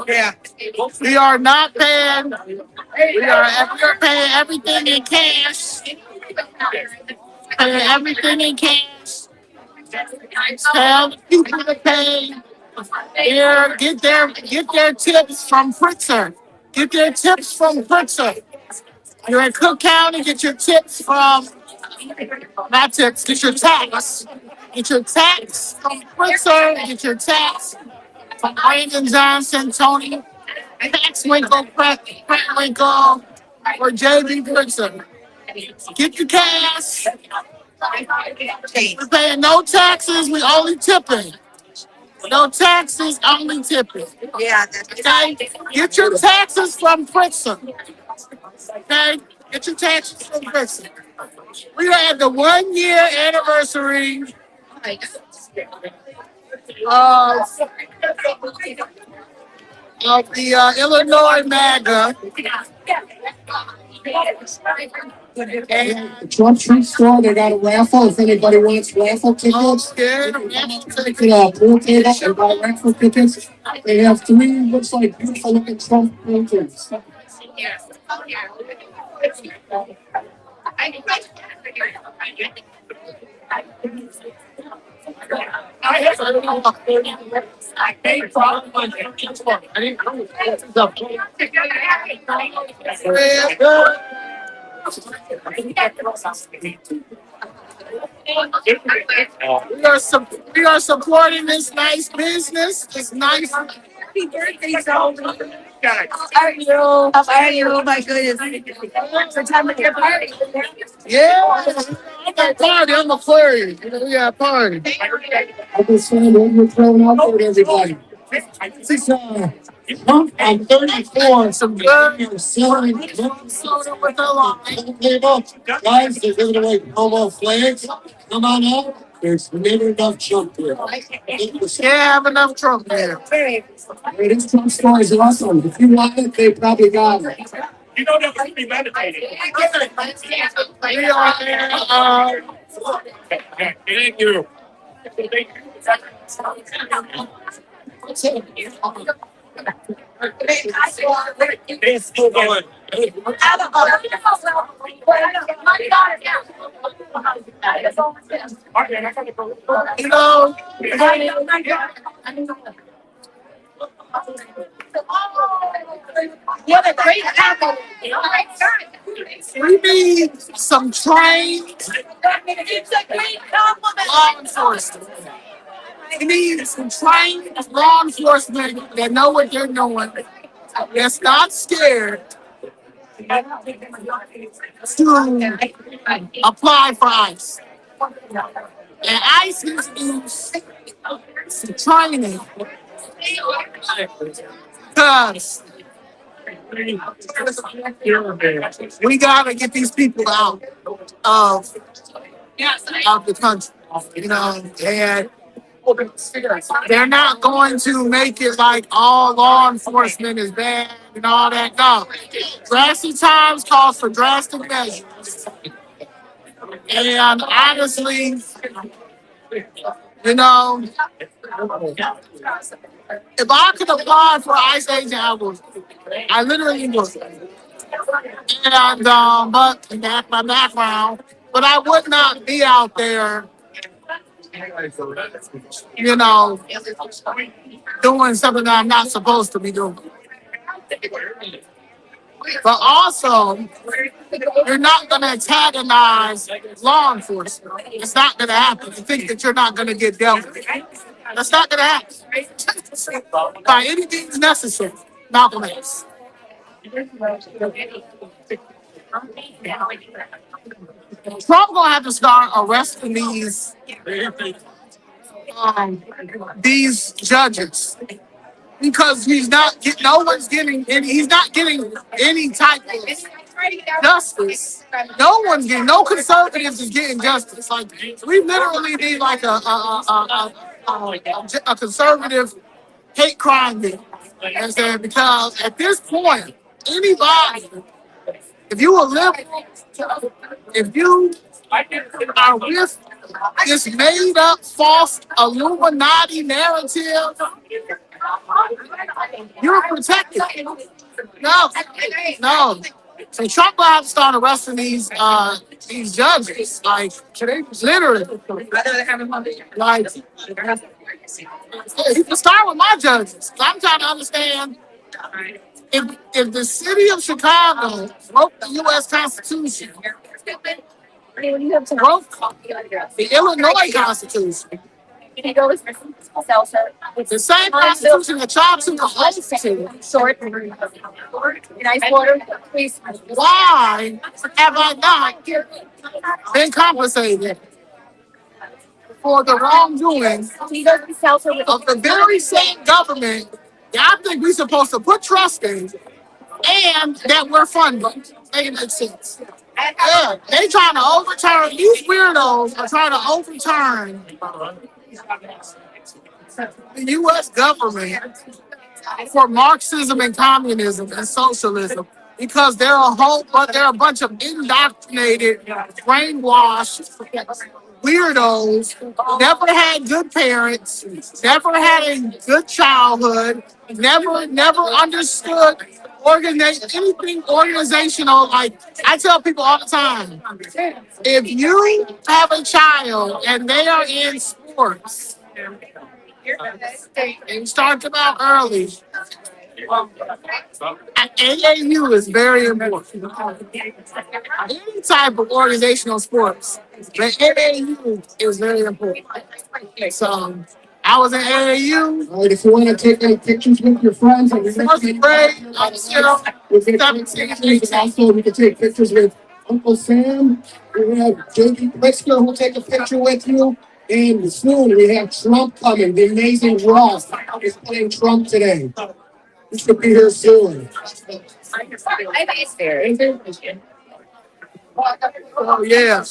Yeah, we are not paying. We are paying everything in cash. Paying everything in cash. Tell the people to pay. Get their tips from Pritzker. Get their tips from Pritzker. You're in Cook County. Get your tips from not tips. Get your tax. Get your tax from Pritzker. Get your tax from Brandon Johnson, Tony Tax Winkle, Pratt Winkle, or JB Pritzker. Get the cash. We're paying no taxes. We only tipping. No taxes, only tipping. Yeah, that's Okay? Get your taxes from Pritzker. Okay? Get your taxes from Pritzker. We are at the 1 year anniversary of the Illinois MAGA. The Trump Street store, they got a raffle. If anybody wants raffle tickets, Okay. they can pool table and buy raffle tickets. They have three, looks like beautiful looking Trump paintings. We are supporting this nice business. This nice. happy birthday, Zoe. How are you? How are you? My goodness. What's the time of your party? Yeah, I'm a party. I'm Aquarius. We got a party. I just saying what you're throwing out there to everybody. This Trump on 34, some good selling Soda with a line. table. Guys, they're giving away promo flags. Come on up. There's never enough Trump here. Can't have enough Trump there. This Trump store is awesome. If you want it, they probably got it. You know that must be meditating. We are Thank you. It's still going. you know, You have a great apple. we need some trained It's a great compliment. law enforcement. We need some trained law enforcement that know what they're doing. That's not scared to apply for ICE. And ICE needs some training because we gotta get these people out of the country. You know, and they're not going to make it like all law enforcement is bad and all that. No. Drastic times calls for drastic measures. And honestly, you know, if I could apply for ICE agent, I would. I literally would. And but that's my background. But I would not be out there, you know, doing something that I'm not supposed to be doing. But also, you're not going to antagonize law enforcement. It's not going to happen. You think that you're not going to get dealt with. That's not going to happen. By any means necessary, Malcolm X. Trump going to have to start arresting these judges. Because he's not getting any type of justice. No conservatives is getting justice. Like we literally need like a conservative hate crime bill. You understand? Because at this point, anybody, If you a liberal, if you are with this made up false Illuminati narrative, you're protected. No, no. So Trump will have to start arresting these judges, like literally. Like he can start with my judges. I'm trying to understand if the city of Chicago broke the U.S. Constitution, broke the Illinois Constitution, the same Constitution that y'all took an oath to, why have I not been compensated for the wrongdoing of the very same government that I think we're supposed to put trust in and that we're funding? Make it make sense. Yeah, they trying to overturn, these weirdos are trying to overturn the U.S. government for Marxism and communism and socialism because they're a bunch of indoctrinated, brainwashed weirdos who never had good parents, never had a good childhood, never understood anything organizational. Like I tell people all the time, if you have a child and they are in sports, and start them out early. AAU is very important. Any type of organizational sports, but AAU is very important. So I was in AAU. All right, if you want to take any pictures with your friends and your next First grade, I'm still we'll get 17, pictures. Also, we can take pictures with Uncle Sam. We have JD Pritzker who'll take a picture with you. And soon we have Trump coming. The amazing Ross is playing Trump today. He should be here soon. Oh yeah.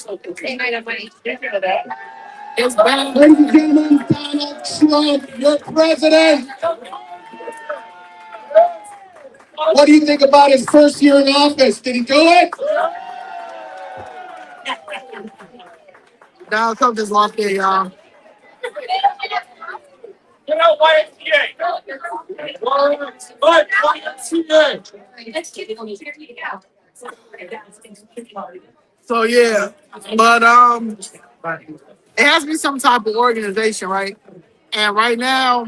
It's bad. Ladies and gentlemen, Donald Trump, your president. What do you think about his first year in office? Did he do it? Donald Trump just lost there, y'all. You know why it's gay? But So yeah, but it has to be some type of organization, right? And right now,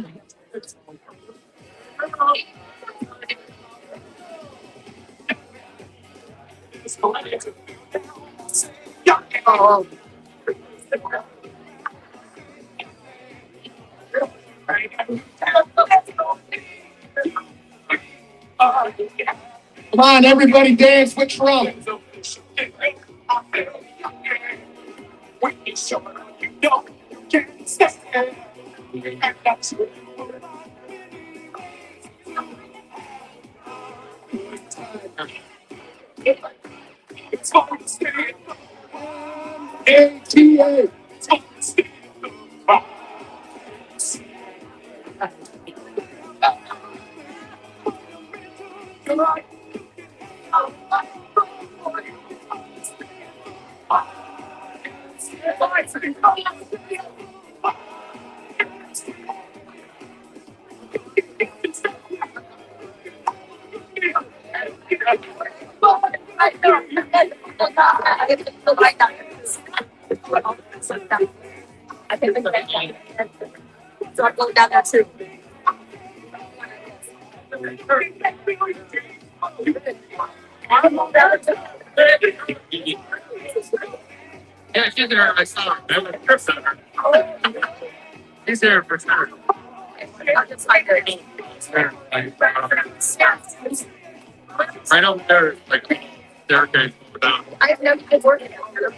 Come on, everybody dance with Trump. ATA. So I'm going down there too. yeah, she's there. I saw her. I was her center. He's there for sure. Right over there, like staircase down. I have no kids working out there.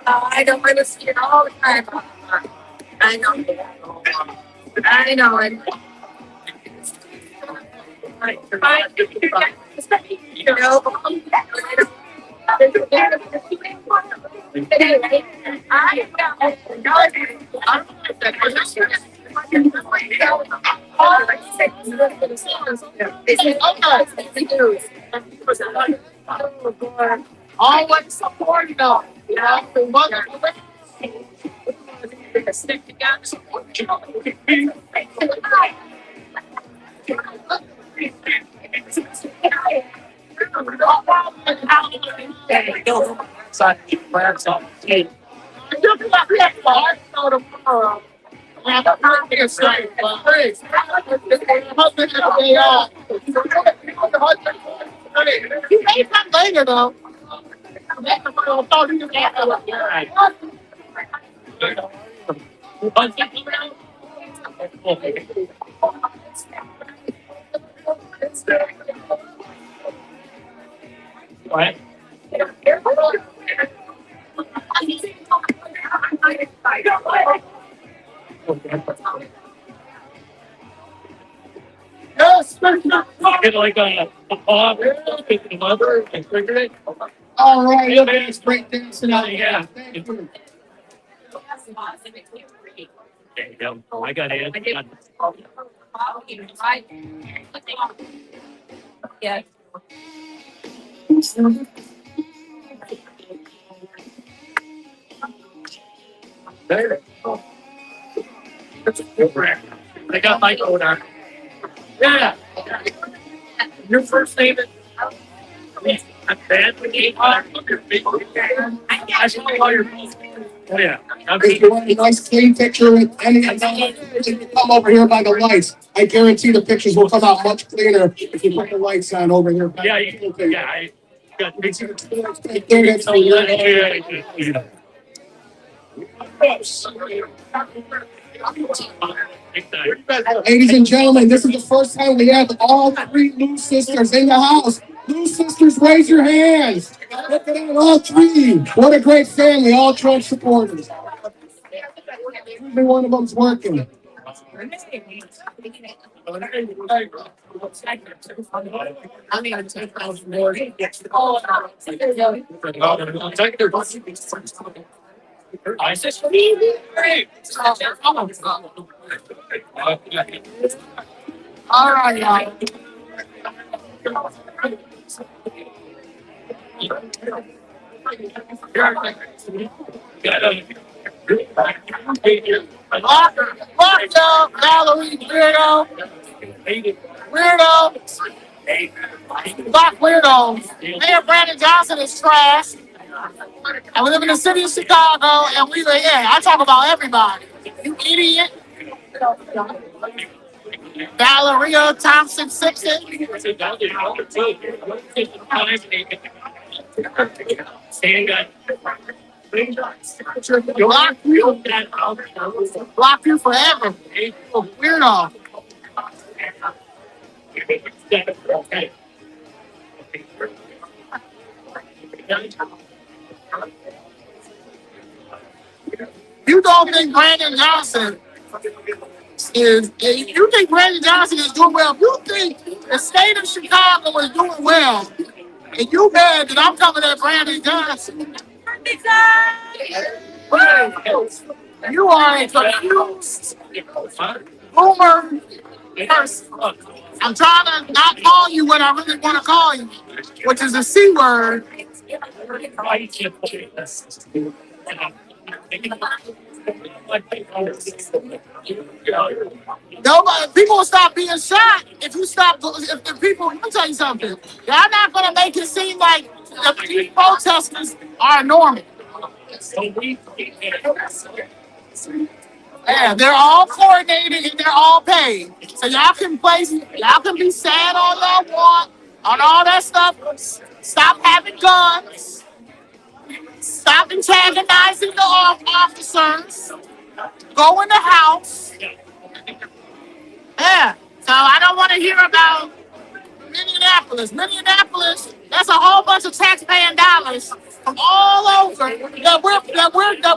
I don't want to see it all the time. I know. I know it. Always supporting them. You know, the mother. He may come later though. Yes, Get like a bob, get the mother and trigger it. All right, look at this break dancing out. Yeah. Thank you. There you go. I got it. Yeah. There. I got my owner. Yeah. Your first name is. I'm bad with you. I saw all your. Oh yeah. If you want a nice clean picture with any of them, you can come over here by the lights. I guarantee the pictures will come out much cleaner if you put the lights on over here. Yeah. Yeah. I got pictures. Ladies and gentlemen, this is the first time we have all three Lou sisters in the house. Lou sisters, raise your hands. Look at it, all three. What a great family, all Trump supporters. Only one of them's working. I said, all right, y'all. Lock up, Valerie, weirdo. Black weirdos. Mayor Brandon Johnson is trash. And we live in the city of Chicago, and I talk about everybody. You idiot. Valeria Thompson Simpson. Block you forever. Weirdo. You don't think Brandon Johnson you think Brandon Johnson is doing well? If you think the state of Chicago is doing well, and you mad that I'm coming at Brandon Johnson, you are a confused boomer person. I'm trying to not call you what I really want to call you, which is a C word. Nobody, people will stop being shot if you stop. If people, let me tell you something. Y'all not gonna make it seem like these protesters are normal. Yeah, they're all coordinated and they're all paid. So y'all can be sad all y'all want on all that stuff. Stop having guns. Stop antagonizing the officers. Go in the house. Yeah. So I don't want to hear about Minneapolis, that's a whole bunch of taxpaying dollars from all over that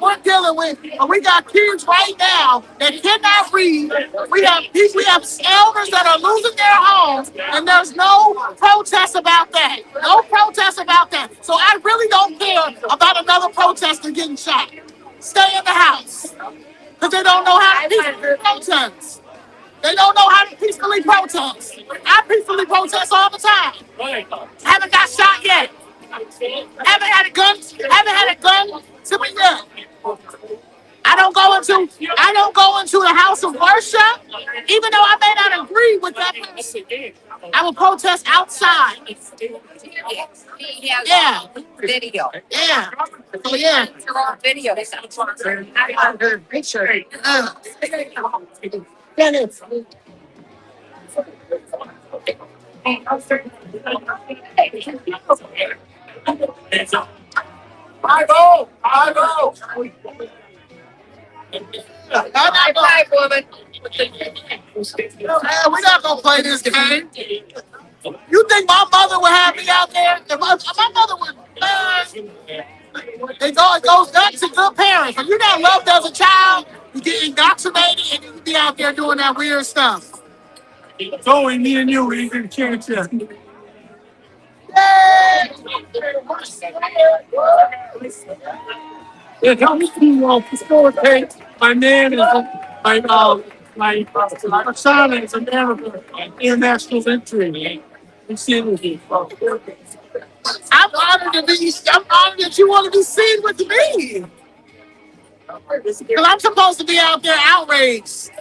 we're dealing with. And we got kids right now that cannot read. We have elders that are losing their homes, and there's no protest about that. No protest about that. So I really don't care about another protester getting shot. Stay in the house. Because they don't know how to peacefully protest. They don't know how to peacefully protest. I peacefully protest all the time. Haven't got shot yet. Haven't had a gun. Haven't had a gun to me yet. I don't go into the house of worship, even though I may not agree with that person. I will protest outside. Yeah. Video. Yeah. So yeah. Video. Dennis. I go. Bye, woman. We're not gonna play this game. You think my mother would have me out there? If my mother would. It goes back to good parents. When you're not loved as a child, you get indoctrinated and you be out there doing that weird stuff. Zoe, me and you, we can change it. Yeah, help me to facilitate my man is my son is a man of international entry. We see it. I'm honored that you want to be seen with me. Because I'm supposed to be out there outraged.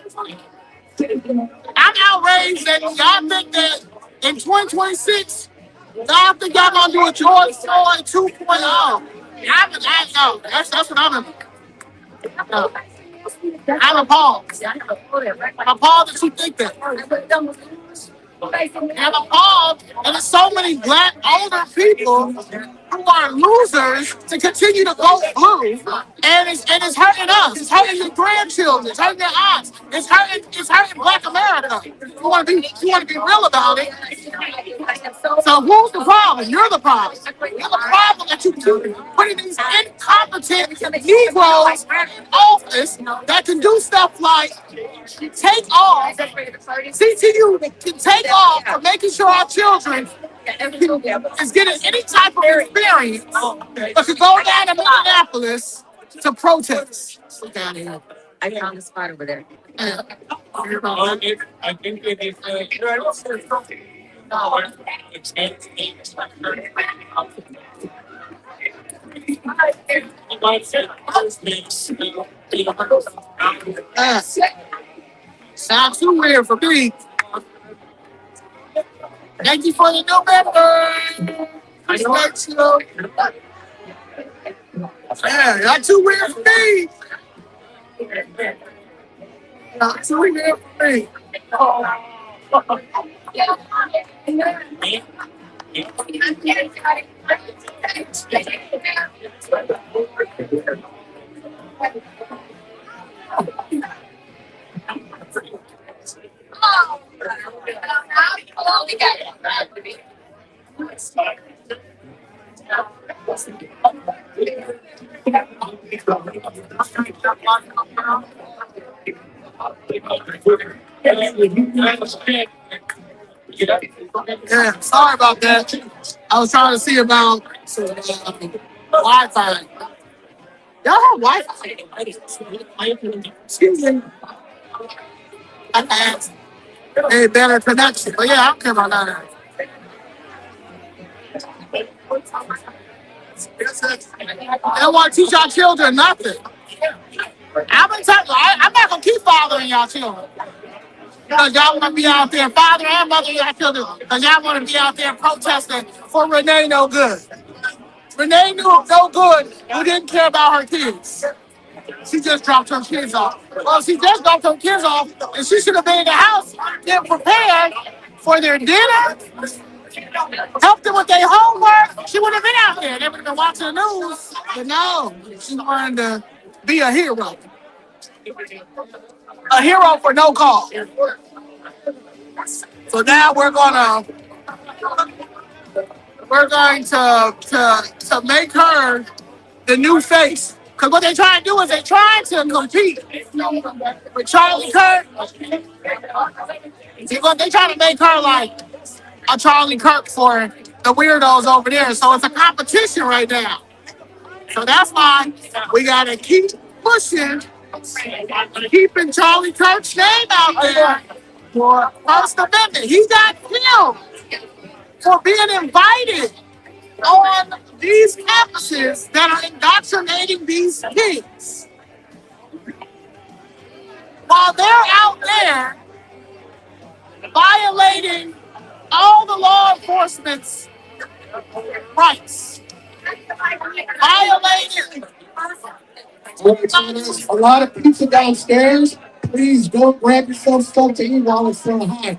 I'm outraged that y'all think that in 2026, y'all think y'all gonna do a George Floyd 2.0. I know. That's what I'm in. I'm appalled. I'm appalled that you think that. And I'm appalled that there's so many black older people who are losers to continue to vote blue. And it's hurting us. It's hurting your grandchildren. It's hurting your aunts. It's hurting Black America. You want to be real about it. So who's the problem? You're the problem. You're the problem that you keep putting these incompetent Negroes in office that can do stuff like take off. CTU can take off for making sure our children is getting any type of experience, but could go down to Minneapolis to protest. Look out here. I found a spot over there. I think it is. Sounds too weird for me. Thank you for the new member. Respect you. Yeah, that's too weird for me. That's too weird for me. Yeah, sorry about that. I was trying to see about Wi-Fi. Y'all have Wi-Fi? Excuse me. I asked a better connection, but yeah, I don't care about that. They don't want to teach our children nothing. I'm not gonna keep fathering y'all children. Because y'all want to be out there, father and mother y'all children, because y'all want to be out there protesting for Renee No Good. Renee No Good who didn't care about her kids. She just dropped her kids off. Well, she just dropped her kids off, and she should have been in the house getting prepared for their dinner, helped them with their homework. She would have been out there. They would have been watching the news. But no, she wanted to be a hero. A hero for no cause. So now we're gonna We're going to make her the new face. Because what they're trying to do is they're trying to compete with Charlie Kirk. See, what they're trying to make her like a Charlie Kirk for the weirdos over there. So it's a competition right now. So that's why we got to keep pushing, keeping Charlie Kirk's name out there for First Amendment. He got killed for being invited on these campuses that are indoctrinating these kids. While they're out there violating all the law enforcement's rights. Violating. A lot of pizza downstairs. Please don't grab yourself stuff to eat while it's still hot.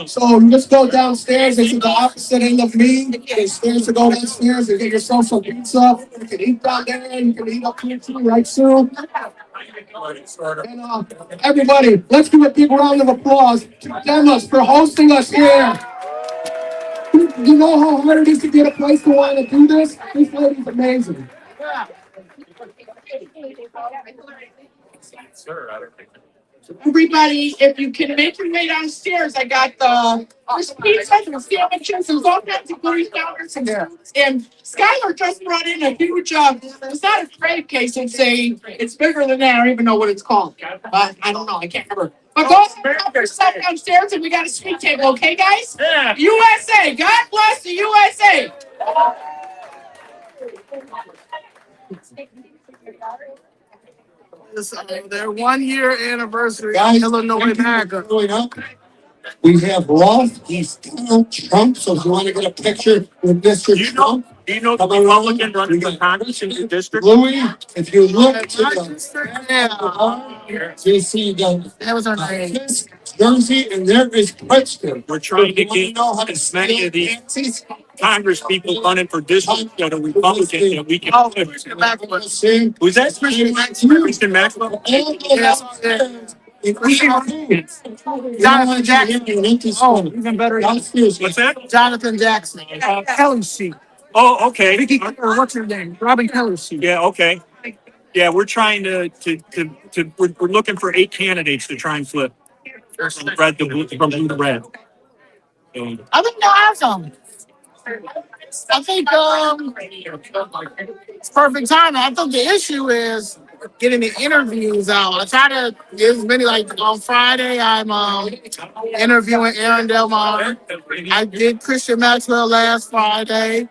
So just go downstairs. This is the opposite end of me. There's stairs to go downstairs and get yourself some pizza. You can eat down there and you can eat up here too right soon. And everybody, let's give a big round of applause to Demma for hosting us here. You know how hard it is to get a place to want to do this? This lady's amazing. Everybody, if you can make your way downstairs, I got the pizza and sandwiches. There's all kinds of goodies down there. And Skylar just brought in a huge, it's not a crave case, it's bigger than that. I don't even know what it's called. But I don't know, I can't remember. But go help yourself downstairs and we got a sweet table, okay, guys? Yeah. USA, God bless the USA. Their 1 year anniversary of Illinois MAGA. We have Roth, he's Donald Trump, so if you want to get a picture with Mr. Trump. Do you know the Republican running for Congress in your district? Louis, if you look to the you see the that was our name. Jersey, and there is Pritzker. We're trying to get as many of these Congress people running for district that are Republican that we can. Christian Maxwell. Who's that? Christian Maxwell? Jonathan Jackson. Oh, even better. What's that? Jonathan Jackson. Kelly's seat. Oh, okay. Or what's her name? Robin Keller's seat. Yeah, okay. Yeah, we're trying we're looking for 8 candidates to try and flip. From blue to red. I think they'll have some. I think it's perfect timing. I think the issue is getting the interviews out. I try to get as many, like on Friday, I'm interviewing Aaron Delmar. I did Christian Maxwell last Friday.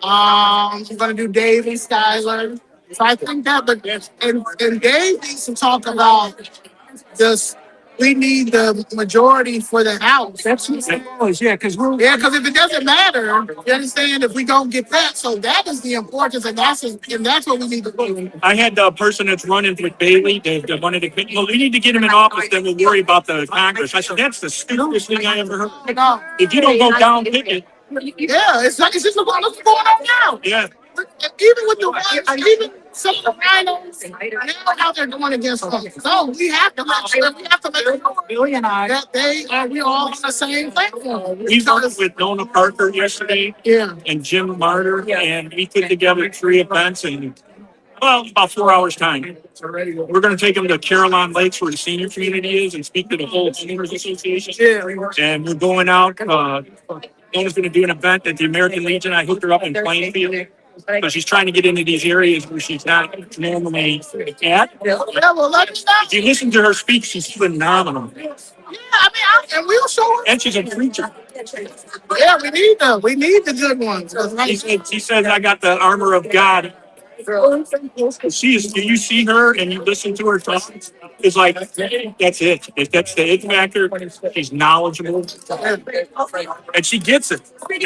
I'm going to do Dave and Skyler. So I think that, but and Dave needs to talk about this. We need the majority for the House. That's what it was, yeah, because if it doesn't matter, you understand, if we don't get that, so that is the importance, and that's what we need to do. I had the person that's running with Bailey, they wanted to, well, we need to get him in office, then we'll worry about the Congress. I said, that's the stupidest thing I ever heard. If you don't go down, pick it. Yeah, it's just what's going on now. Yeah. Even with the ones, even some of the rhinos, now how they're going against us. So we have to make sure that we're all on the same platform. We worked with Nona Parker yesterday, and Jim Martyr, and we put together 3 events in about 4 hours time. We're going to take them to Caroline Lakes where the senior community is and speak to the whole seniors association. And we're going out. Nona's going to do an event at the American Legion. I hooked her up in Plainfield. So she's trying to get into these areas where she's not normally at. Yeah, well, let me know. If you listen to her speak, she's phenomenal. Yeah, and we'll show her. And she's a preacher. Yeah, we need the good ones. She says, I got the armor of God. She is, you see her and you listen to her talk, it's like, that's it. That's the it factor. She's knowledgeable. And she gets it. But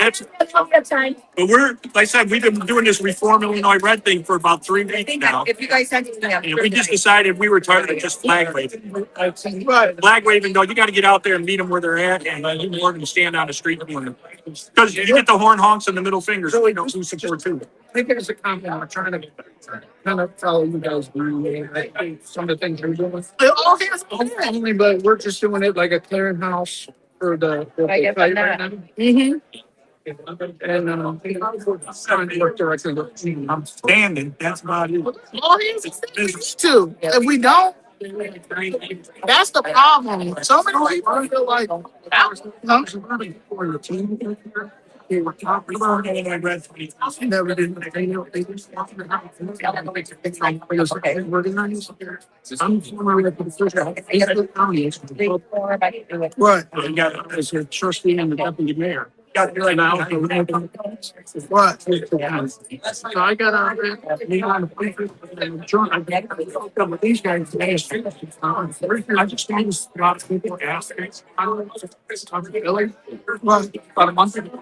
like I said, we've been doing this Reform Illinois Red thing for about 3 weeks now. If you guys had to, And we just decided we were tired of just flag waving. Flag waving, though, you got to get out there and meet them where they're at, and you more than stand on the street corner. Because you get the horn honks and the middle fingers, you know who support too. I think it's a compliment. We're trying to kind of follow you guys through some of the things you're doing. But we're just doing it like a clearinghouse for the I get site that. right now. Mm-hmm. And I'm trying to work directly with the team. I'm standing. That's about it. All these things too. If we don't, that's the problem. So many people feel like, huh? For the team, they were talking about it, and I read never did. They know they just want to have organized. I'm familiar with the first county. What? I got as a trustee and the deputy mayor. Got there now. What? So I got out there, me on the paper, and John, I got a couple of these guys. I just noticed a lot of people asking. I'm Billy. What? About a month ago,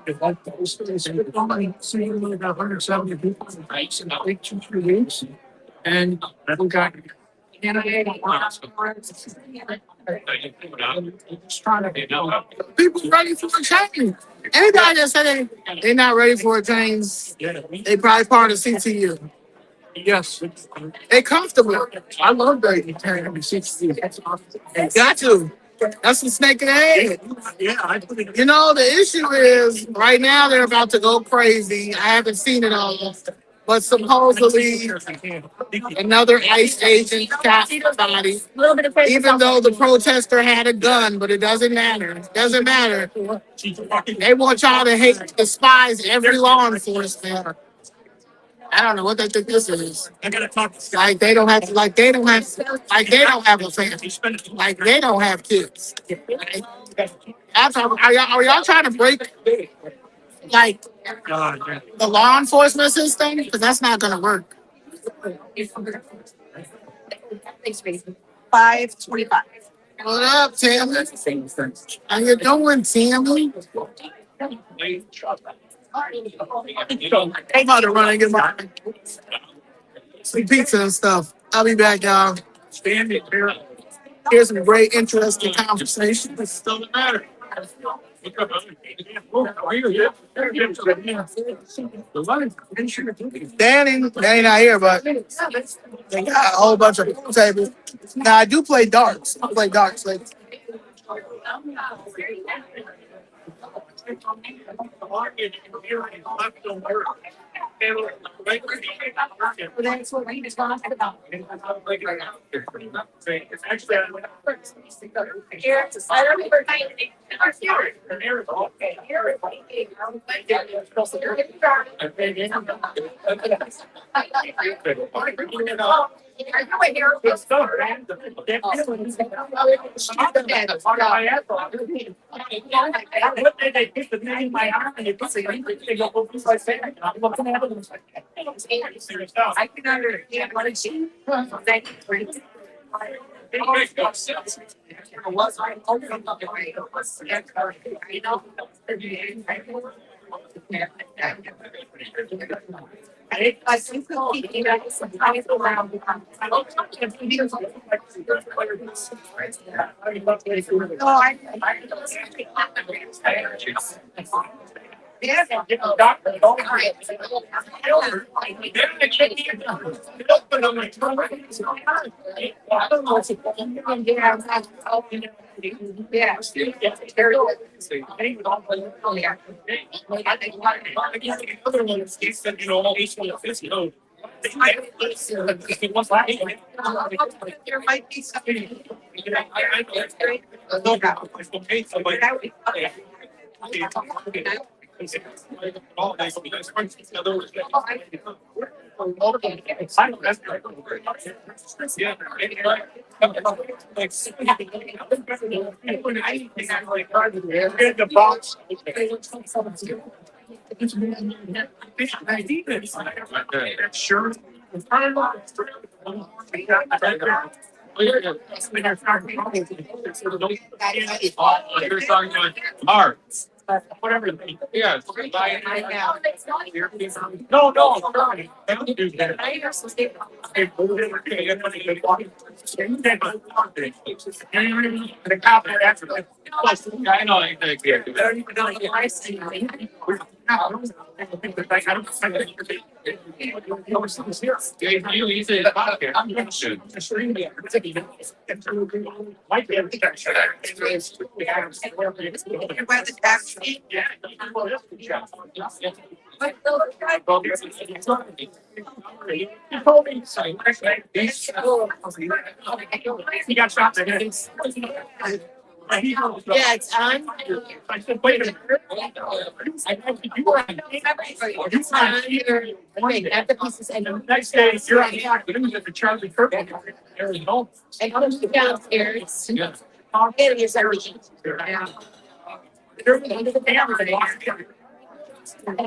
seeing about 170 people in the bikes in like 2-3 weeks. And we got candidate. Just trying to get out. People ready for a change. Anybody that say they're not ready for a change, they probably part of CTU. Yes, They comfortable. I love that you turn every 60. They got to. That's the snake in the head. Yeah, I think You know, the issue is right now they're about to go crazy. I haven't seen it all. But supposedly another ICE agent shot somebody, even though the protester had a gun, but it doesn't matter. It doesn't matter. They want y'all to hate, despise every law enforcement. I don't know what they think this is. I gotta talk to Like they don't have, like they don't have, like they don't have a family. Like they don't have kids. Are y'all trying to break like God. the law enforcement system? Because that's not gonna work. 5:25. What up, Tammy? How you doing, Tammy? I'm about to run and get some pizza and stuff. I'll be back, y'all. Standing there. Here's some great, interesting conversation. It doesn't matter. Danny not here, but they got a whole bunch of pool tables. Now I do play darts. I play darts. Like, I can understand what it's. I think sometimes around. There might be something. Sure. You're talking about art. Whatever. Yeah. No, no. I know. He got shot in the head. Yeah, it's on. I said, wait a minute. I know you were on. It's on your thing, not the pieces. And The next day, you're on the act, but it was at the Charlie Kirk in Arizona. I come downstairs. Yeah. It is everything. They're under the cameras and lost it. I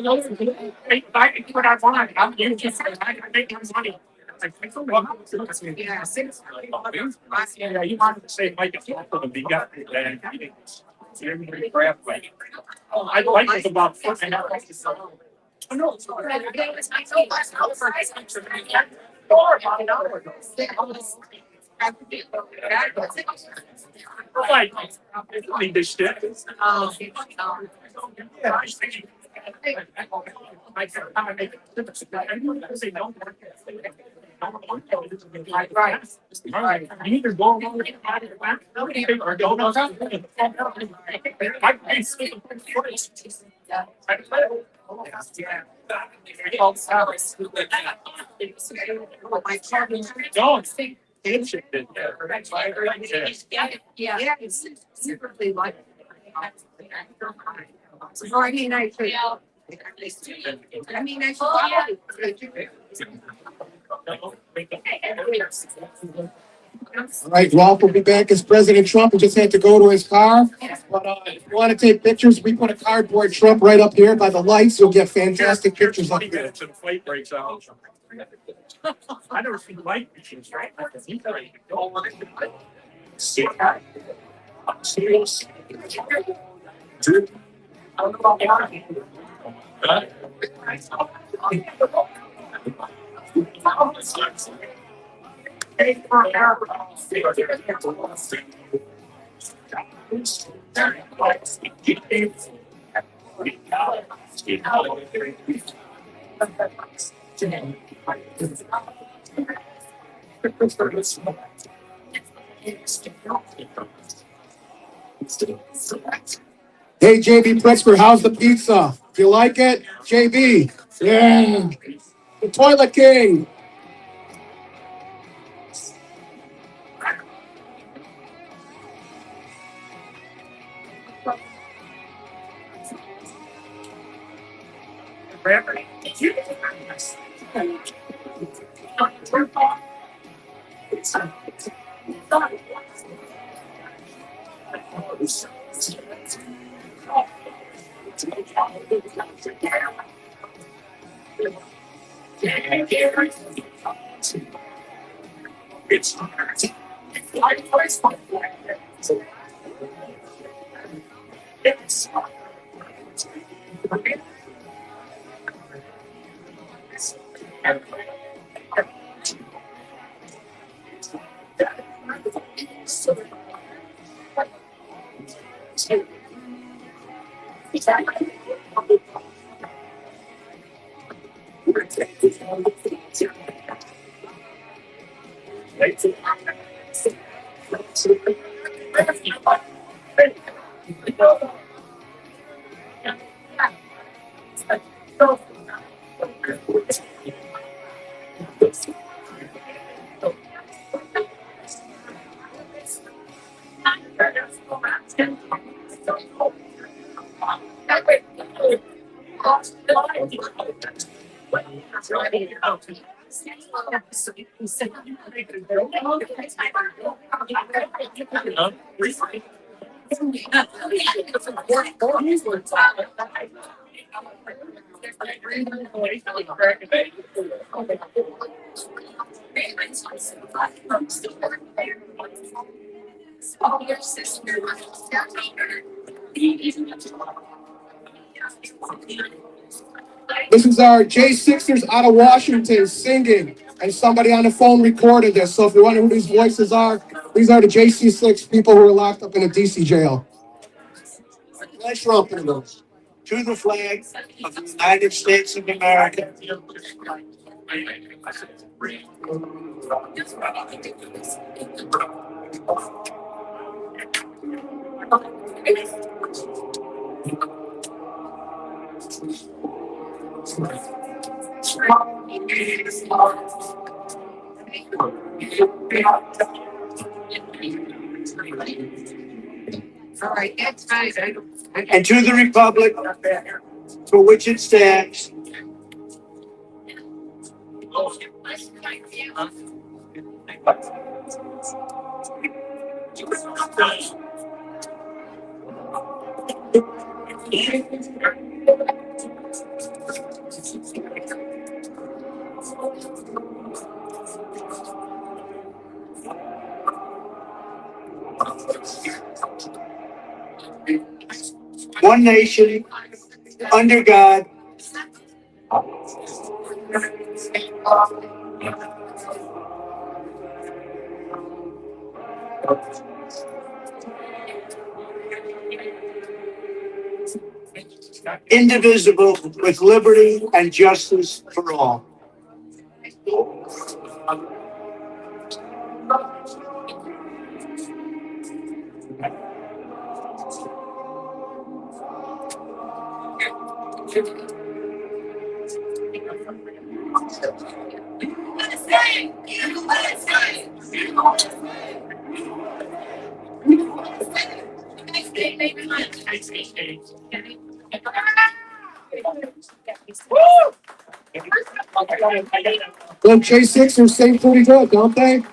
know I can do what I want. I'm using it. I make my money. Yeah, you wanted to say Mike is awful to be got and everybody grabbed like I like it about 4.5. Oh, no, it's not. Like, I mean, they stick. Yeah, I think. Right. You either go along with it or don't know something. Don't think handshake did that. Yeah, it's secretly like. So I mean, I could. I mean, I All right, Ralph will be back as President Trump. He just had to go to his car. But if you want to take pictures, we put a cardboard Trump right up here by the lights. You'll get fantastic pictures up 20 there. minutes and the fight breaks out. I never seen light pictures, right? Serious. Hey, JB Pritzker, how's the pizza? Do you like it? JB. Yeah. The Toilet King. This is our J6ers out of Washington singing, and somebody on the phone recorded this. So if you wonder who these voices are, these are the JC6 people who are locked up in a DC jail. Let's Trump in those. To the flag of the United States of America. And to the republic for which it stands, one nation, under God, indivisible, with liberty and justice for all. Well, J6ers sing pretty good, don't they?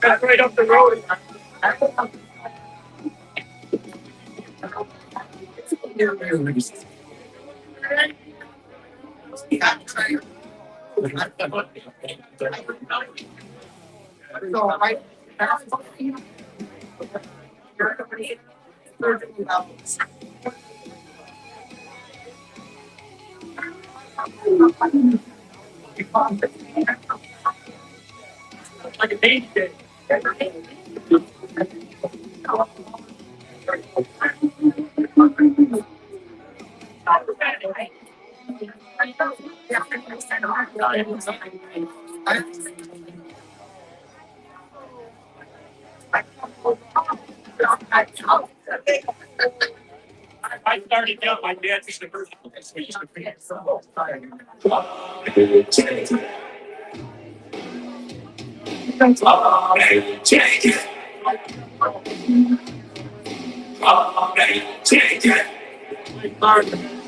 That's right up the road. Like a baby day. I started young. My dad used to first.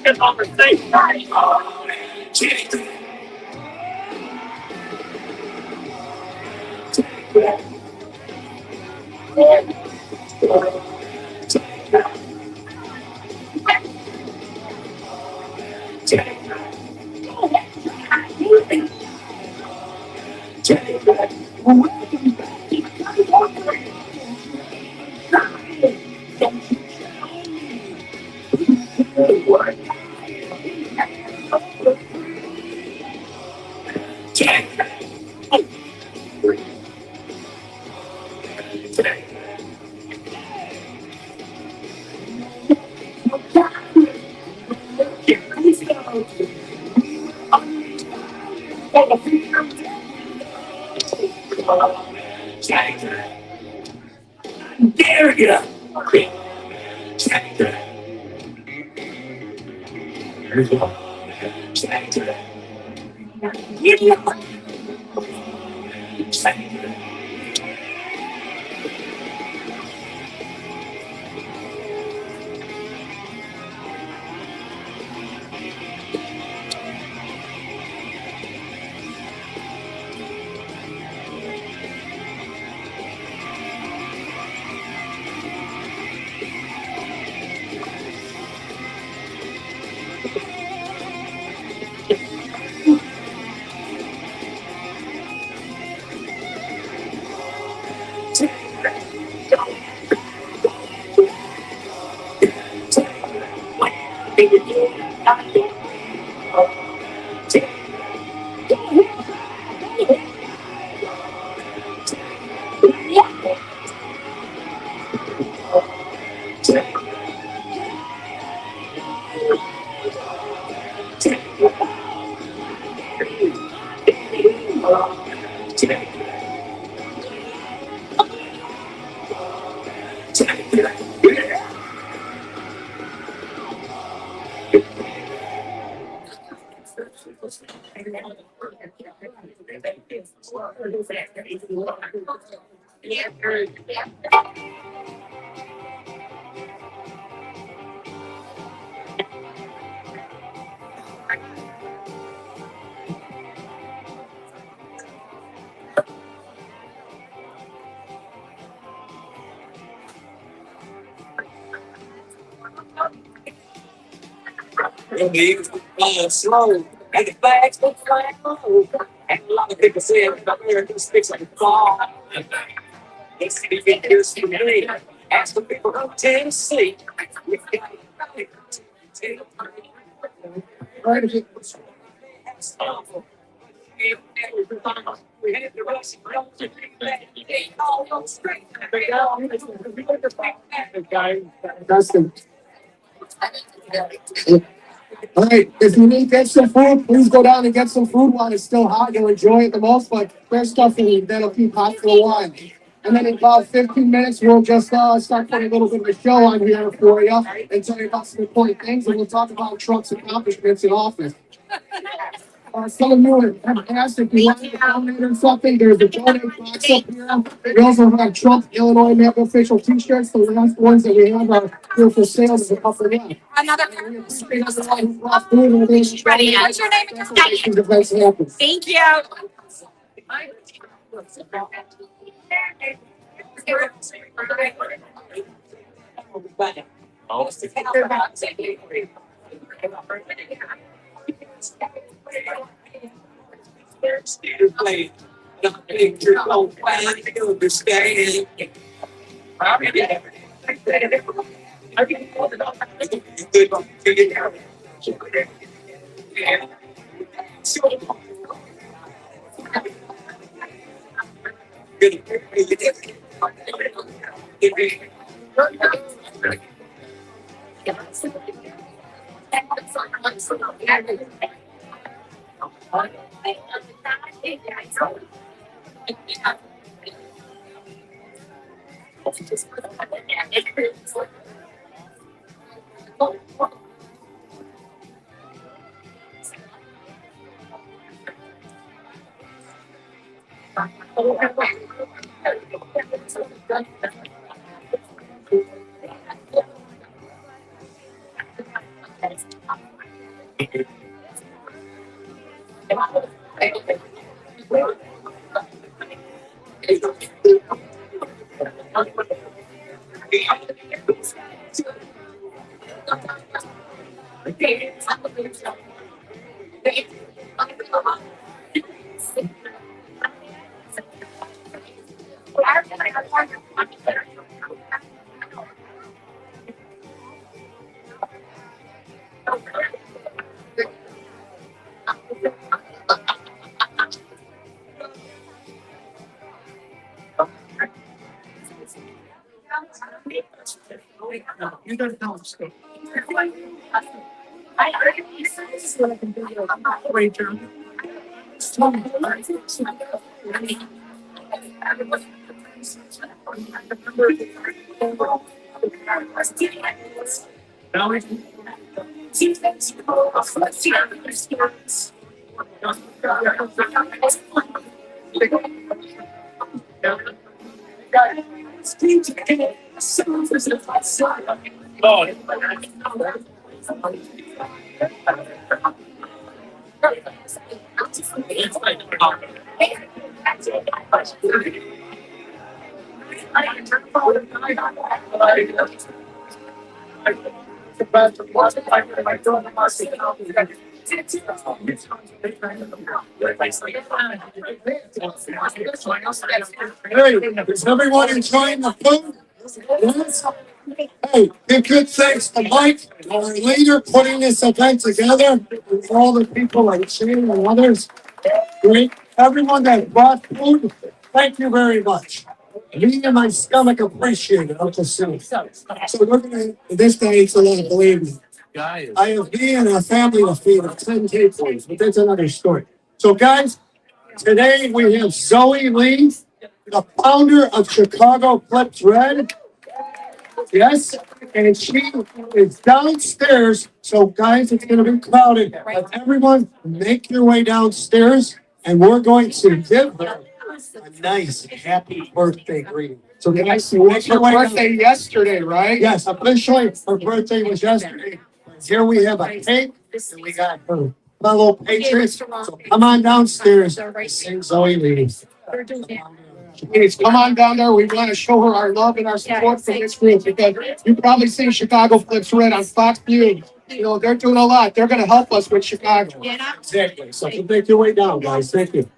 Get on the stage. Dare you? Slow. And the flags will fly low. And a lot of people say American sticks like a ball. It's the big news for me. Ask the people of Tennessee. Dustin. All right, if you need to get some food, please go down and get some food while it's still hot. You'll enjoy it the most, but there's stuff that'll keep hot for a while. And then in about 15 minutes, we'll just start putting a little bit of a show on here for you and tell you about some important things, and we'll talk about Trump's accomplishments in office. Some of you have asked if you want to donate or something. There's a donate box up here. We also have Trump Illinois MAGA official T-shirts. The last ones that we have are here for sale. There's a couple left. Another. Ready? What's your name again? Thank you. Hey, is everyone enjoying the food? Yes. Hey, give good thanks to Mike, our leader, putting this event together, and all the people like Shane and others. Great. Everyone that brought food, thank you very much. Me and my stomach appreciate it. I'll just say. So we're gonna, this day it's a lot, believe me. I have me and a family to feed of 10 takeaways, but that's another story. So guys, today we have Zoe Lee, the founder of ChicagoFlipsRed. Yes, and she is downstairs. So, guys, it's going to be crowded. But everyone, make your way downstairs, and we're going to give her a nice happy birthday greeting. So, guys, make your way birthday yesterday, right? Yes, officially, her birthday was yesterday. Here we have a cake, and we got her fellow patriots. So, come on downstairs. Sing Zoe Lee. Please come on down there. We want to show her our love and our support for this group because you probably seen Chicago Flips Red on Fox News. You know, they're doing a lot. They're going to help us with Chicago. Exactly. So make your way down, guys. Thank you.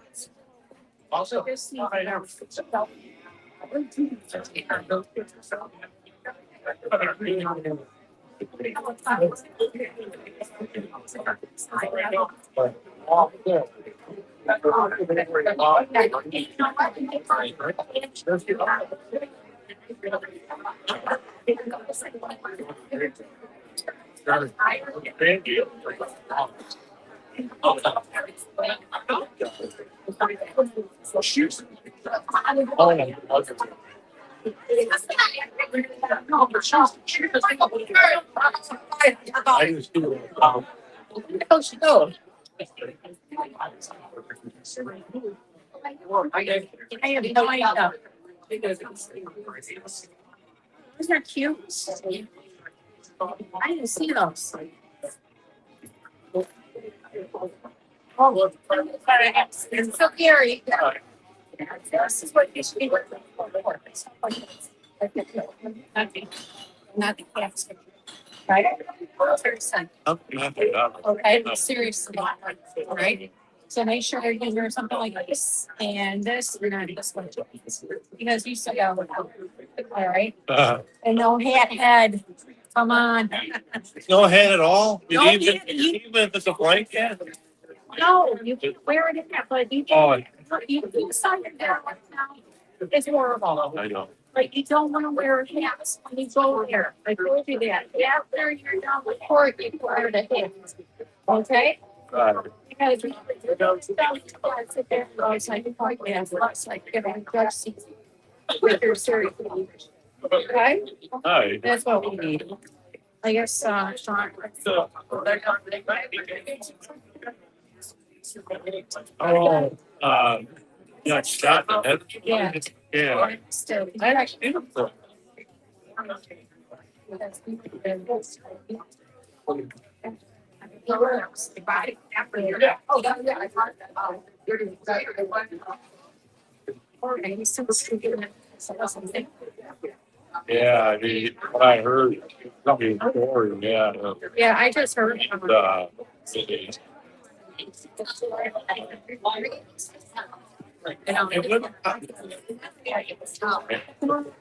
Those are cute. I didn't see those. Oh, it's so scary. This is what you should be looking for. Nothing. Nothing. Right? Okay, serious about it, right? So make sure you're using something like this and this, you're not this one. Because you still got one. All right. And no hat head. Come on. No head at all? No head. Even if it's a blank head? No, you can wear it in there, but you can sign it there right now. It's horrible. I know. Like you don't want to wear a hat when you go there. I told you that. After you're done with court, you wear the hat. Okay? Because you don't sit there and go, like, yeah, it looks like you're in judge seat with your serious. Okay? Hi. That's what we need. I guess, Sean. Oh, yeah, shot in the head. Yeah. Yeah. Still, I actually. Oh, yeah, I thought that. Yeah, I mean, what I heard, something story, yeah. Yeah, I just heard.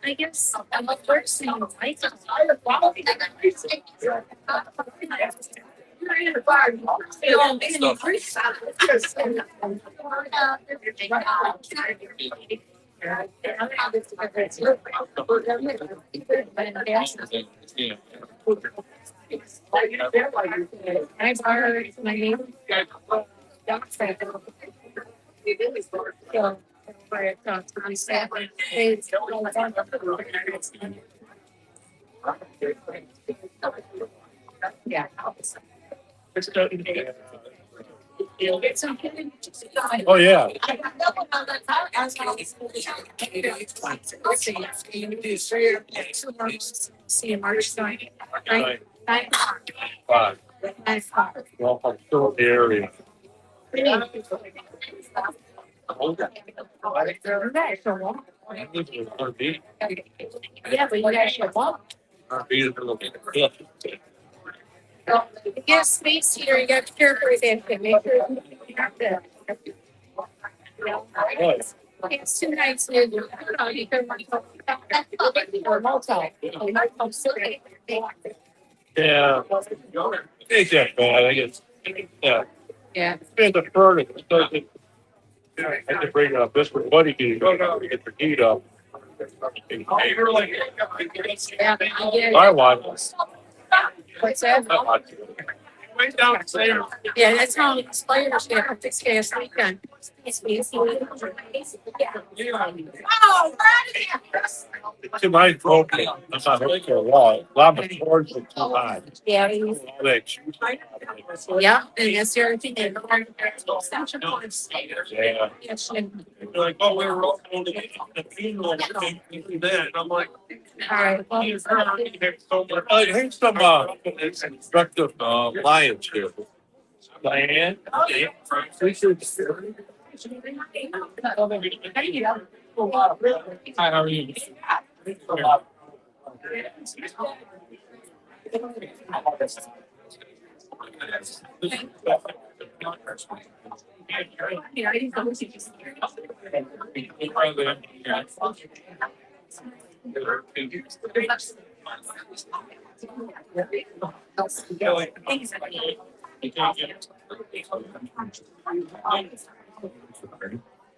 I guess I'm a person. I I've heard my name. Yeah. Oh, yeah. See you March 9th. Right? 9 Fine. o'clock. Well, I'm still in the area. Yeah, but you guys show up. You get a space here, you got to care for it. Make sure you have to. It's 2 nights in. You can or motel. Yeah. Ain't that bad, I guess. Yeah. Yeah. And the furnace, I had to bring a biscuit buddy to get the heat up. I want. What's that? Yeah, that's how it's players get this gas weekend. To my broken. I'm not looking for a wall. A lot of cords are too high. Yeah. All that. Yeah, and that's the other thing. Yeah. They're like, oh, we were all going to the funeral and that. And I'm like, All right. Well, here's some constructive lions here. Diane? Hi, how are you?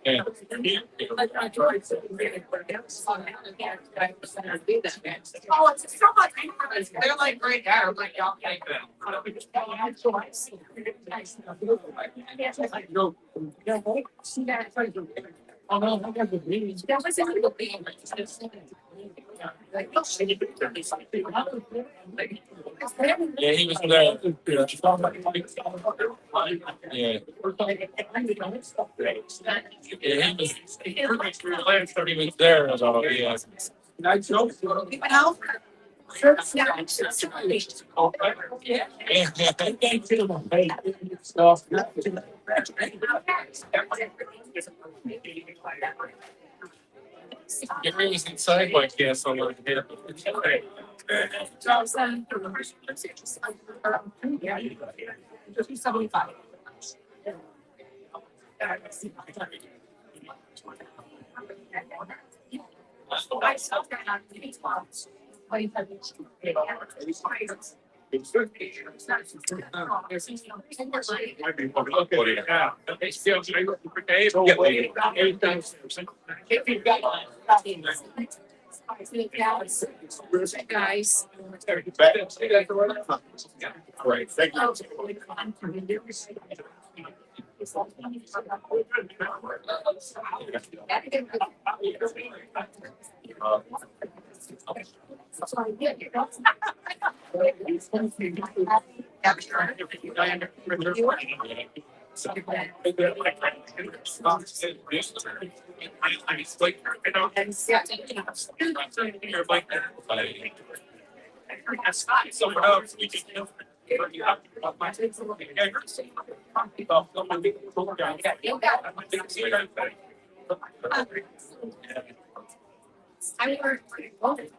Yeah. Oh, it's so much. They're like right there. I'm like, y'all take them. Oh no, I got the meetings. That was in the meeting. Yeah, he was there. Yeah. Yeah, he was there. So, yeah. Well, Get me inside my castle. Guys. All right, thank you.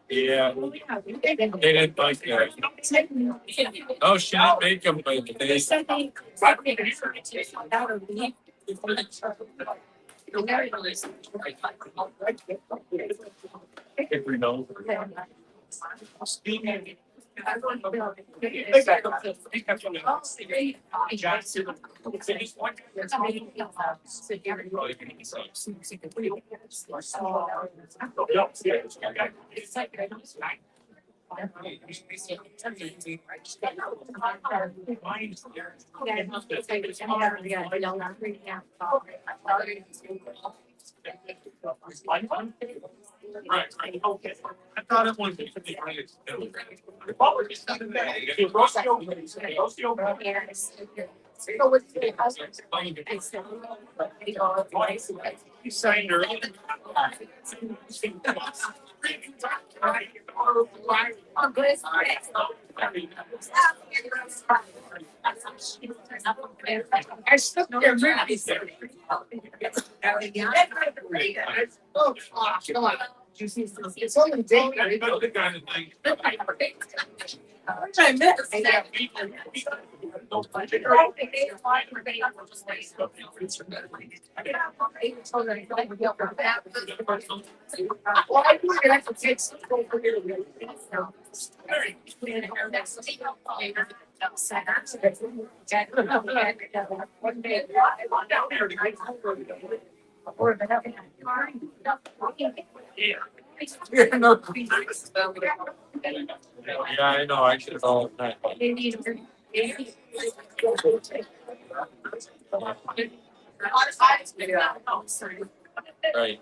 Yeah, they didn't like that. Oh, she didn't make them, but they. If we know. Right, right, okay. I thought it was. You signed her. I still can't read. Oh, come on. It's only day. I missed. Well, I think it actually takes. Yeah, I know, I should have all that. Right.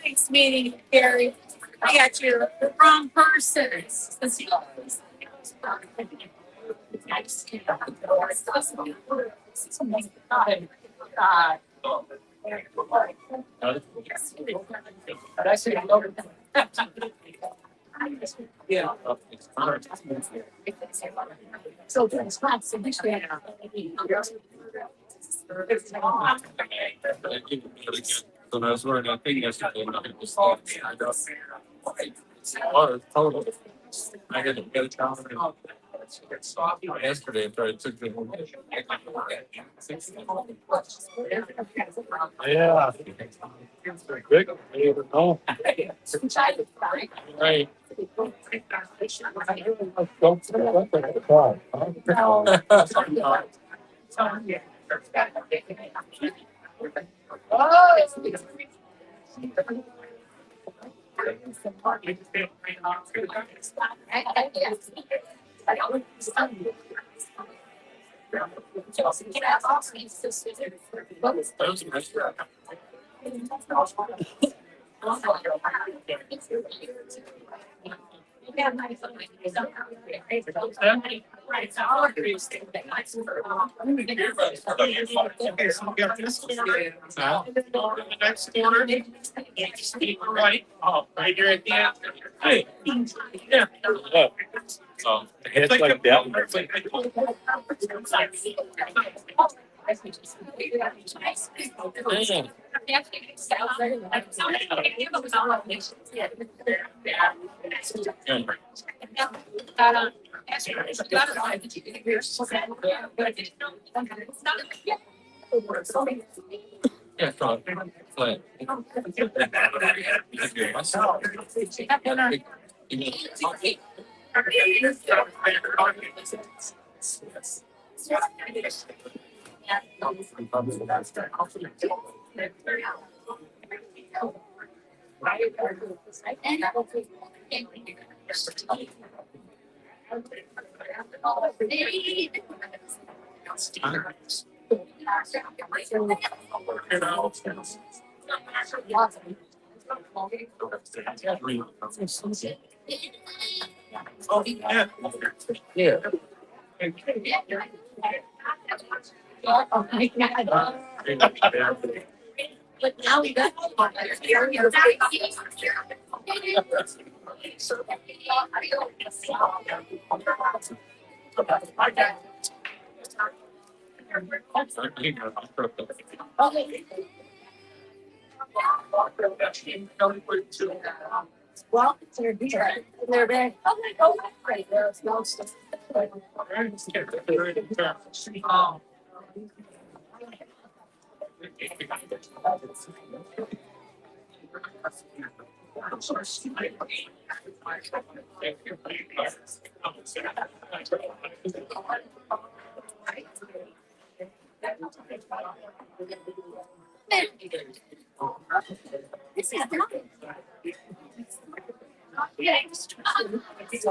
Thanks, meeting, Gary. I got you the wrong person. Yeah. Big. No. Right. Next quarter. Right. Oh, right here at the end. Hey. Yeah. So it's like that.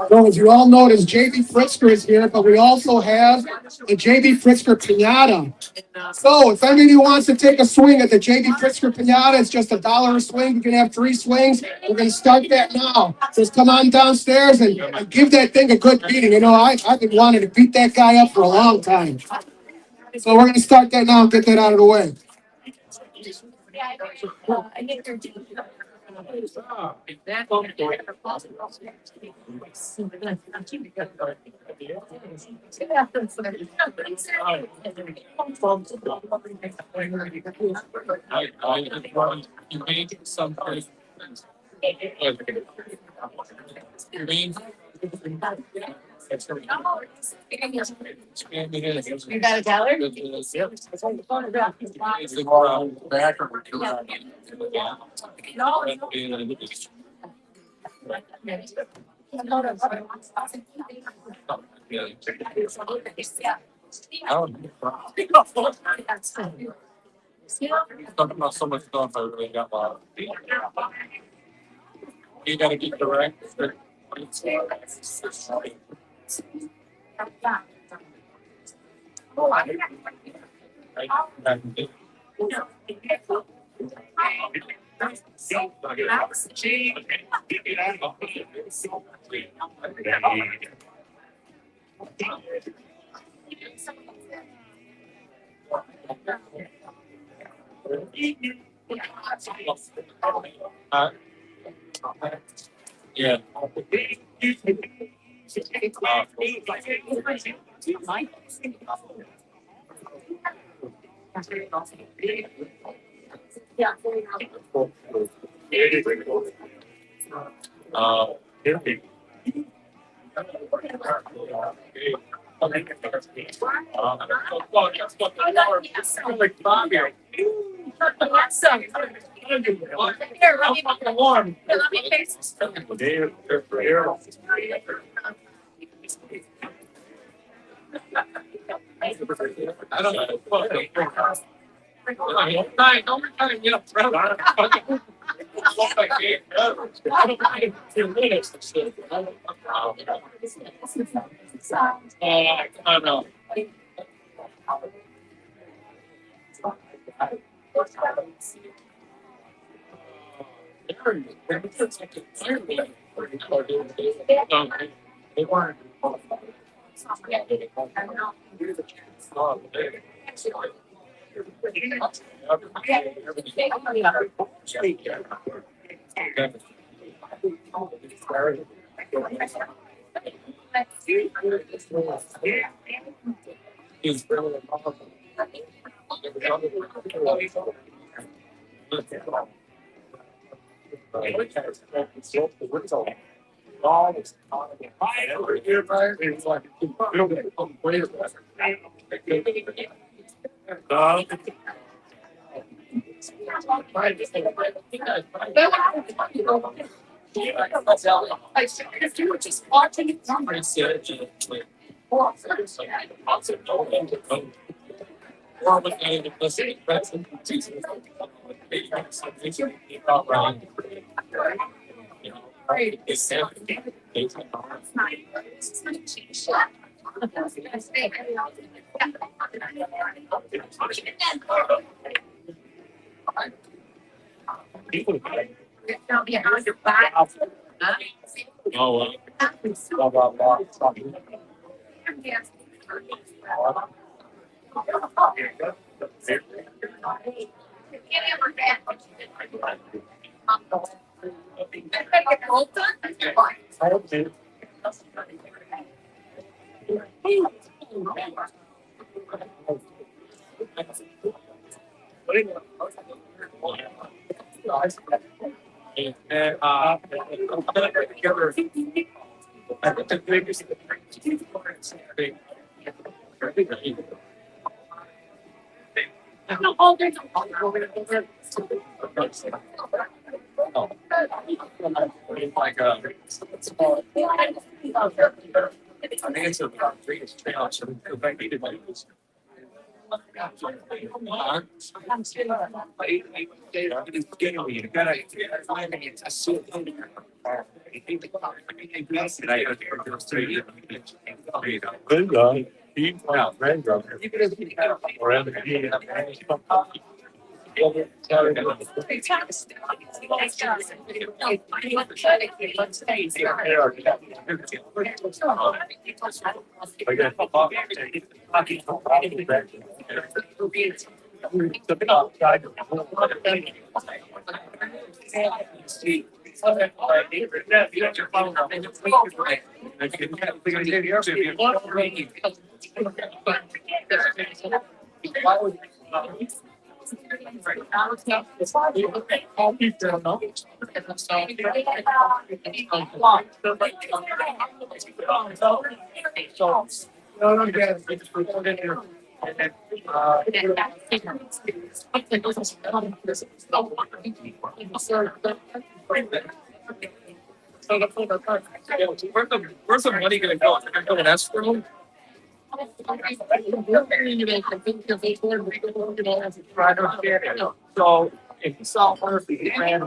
So as you all notice, JB Pritzker is here, but we also have the JB Pritzker Pinata. So if anybody wants to take a swing at the JB Pritzker Pinata, it's just $1 a swing. You can have 3 swings. We're going to start that now. Just come on downstairs and give that thing a good beating. You know, I've been wanting to beat that guy up for a long time. So we're going to start that now and get that out of the way. You got a dollar? Talking about so much stuff, I really got a lot. You gotta keep the right. Yeah. Here, let me fix this. I don't know. Don't get up front. I know. They weren't. I said, if you were just watching it, where's the money going to go? Is it going to go in escrow? So if you saw her, if you ran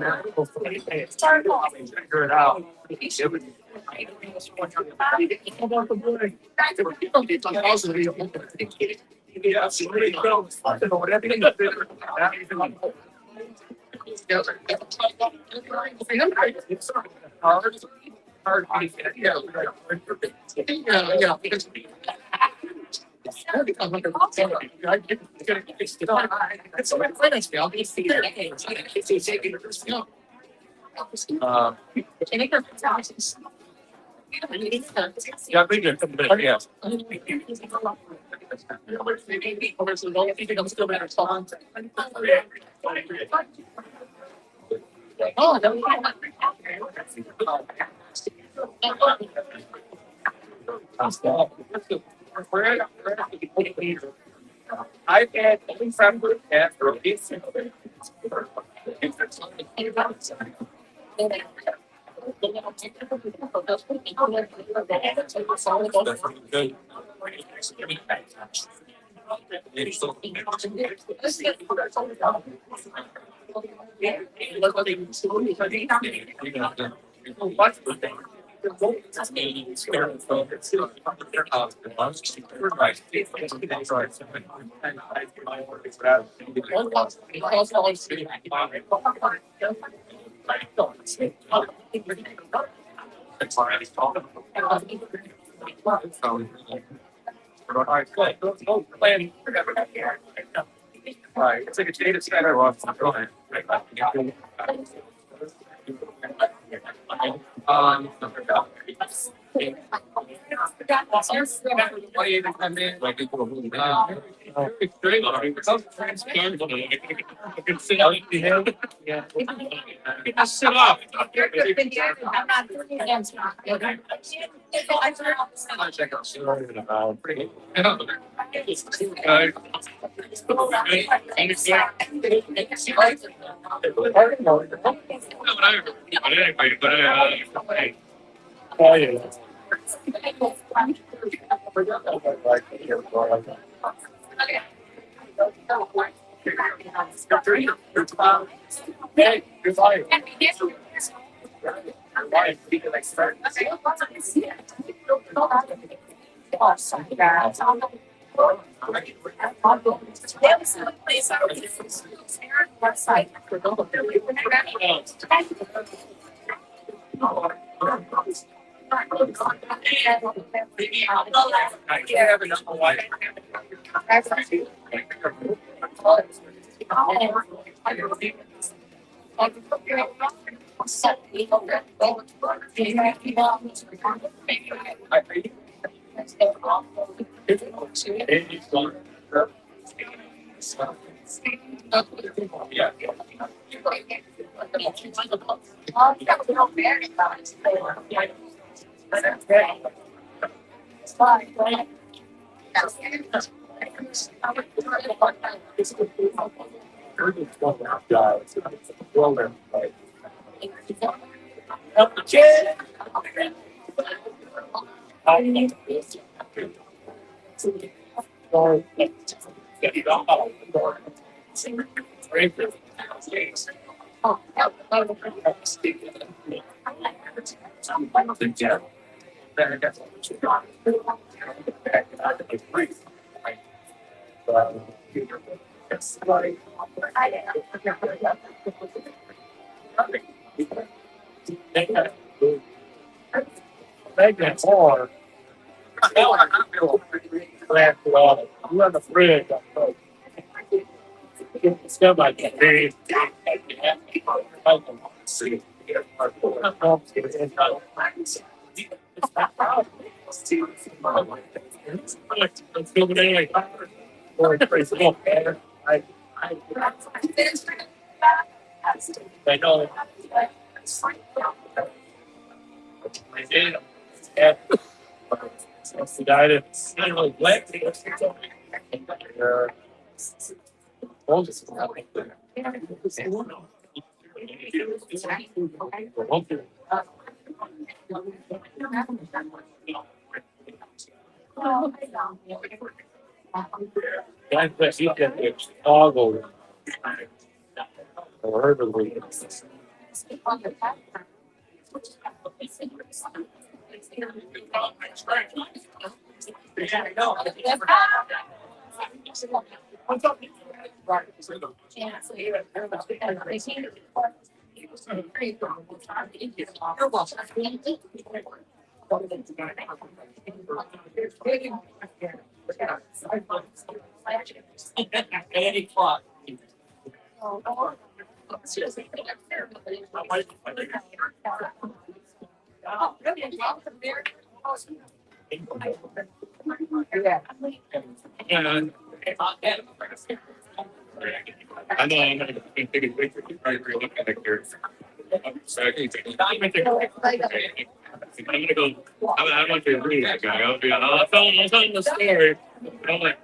figure it out. It would. Yeah, so yeah, I think it's yeah. I've had some after all right, good. Go plan. All right, it's like a data center. Straight line. I can sit up. Yeah. I can sit up. I'm not doing against you. I know I'm gonna take a picture. Right, we're looking at here. So I can take I'm gonna go. I want to read that guy. I'll tell him the story. I'm like,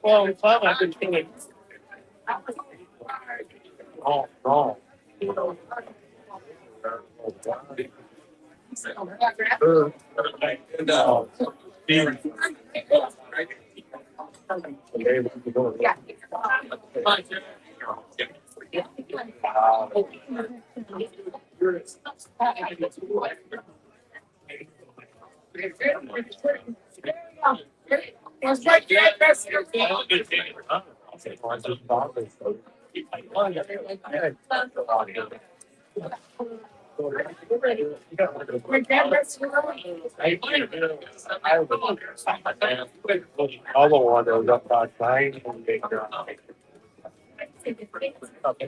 well, it's not like it's really. Oh, no. No. Was my dad best? Other one that was up by nine and they up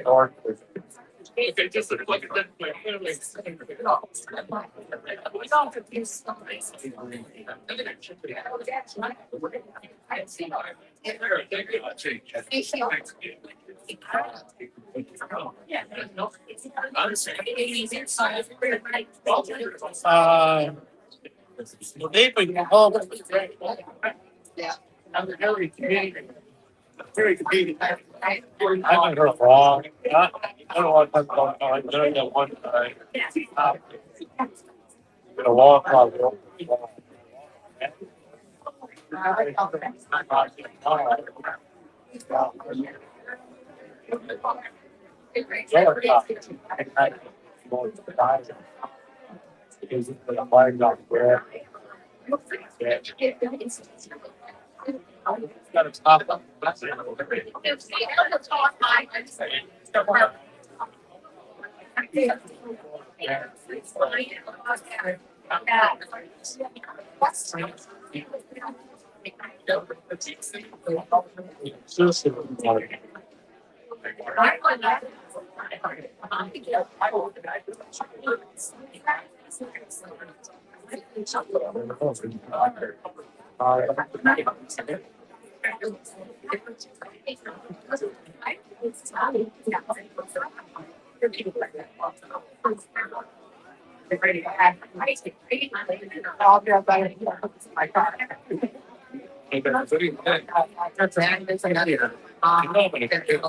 north. They've been called. I'm very comedian. Very comedian. I haven't heard wrong. I don't want to talk about it. I know that one time. Gonna walk on it. Got to stop.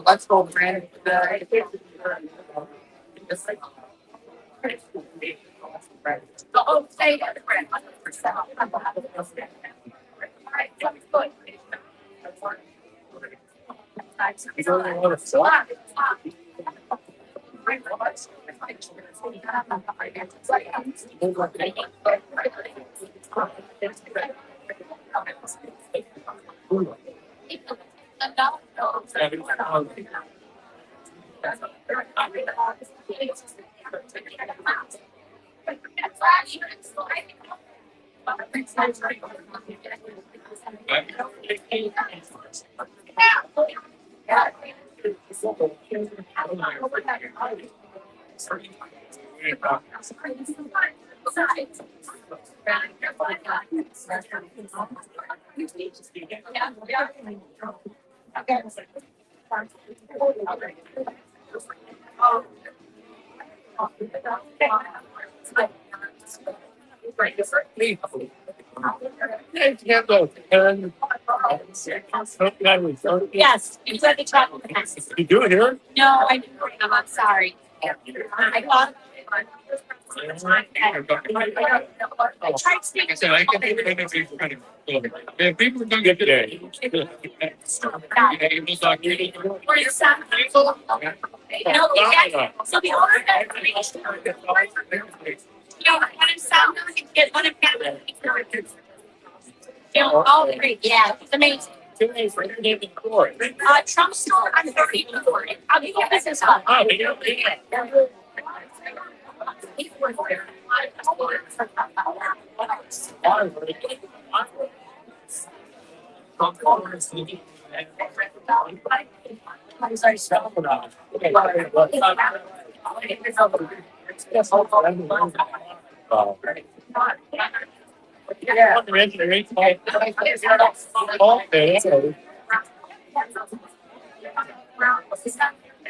Let's go, Brandon. Oh, say that. Yes, you said the chocolate. You do it here? No, I didn't bring them. I'm sorry. I thought. I tried to Like I said, I can think of if people are gonna get today. for your son. No, yeah. So the owner that when his son get one of them. All great. Yeah, it's amazing. Trump store, I'm very for it. I'll be your business up. I'm sorry, stop. Yeah.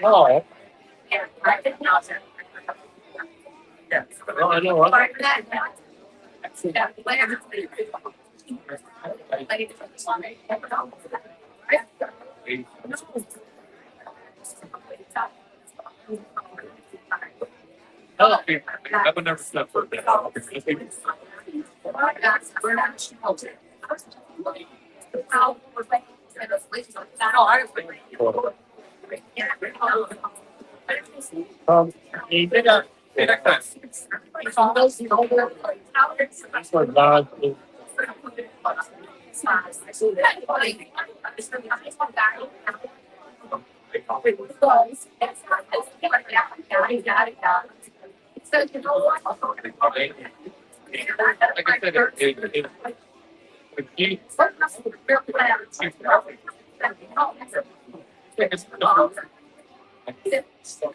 Oh. Well, I know. I would never step foot there. And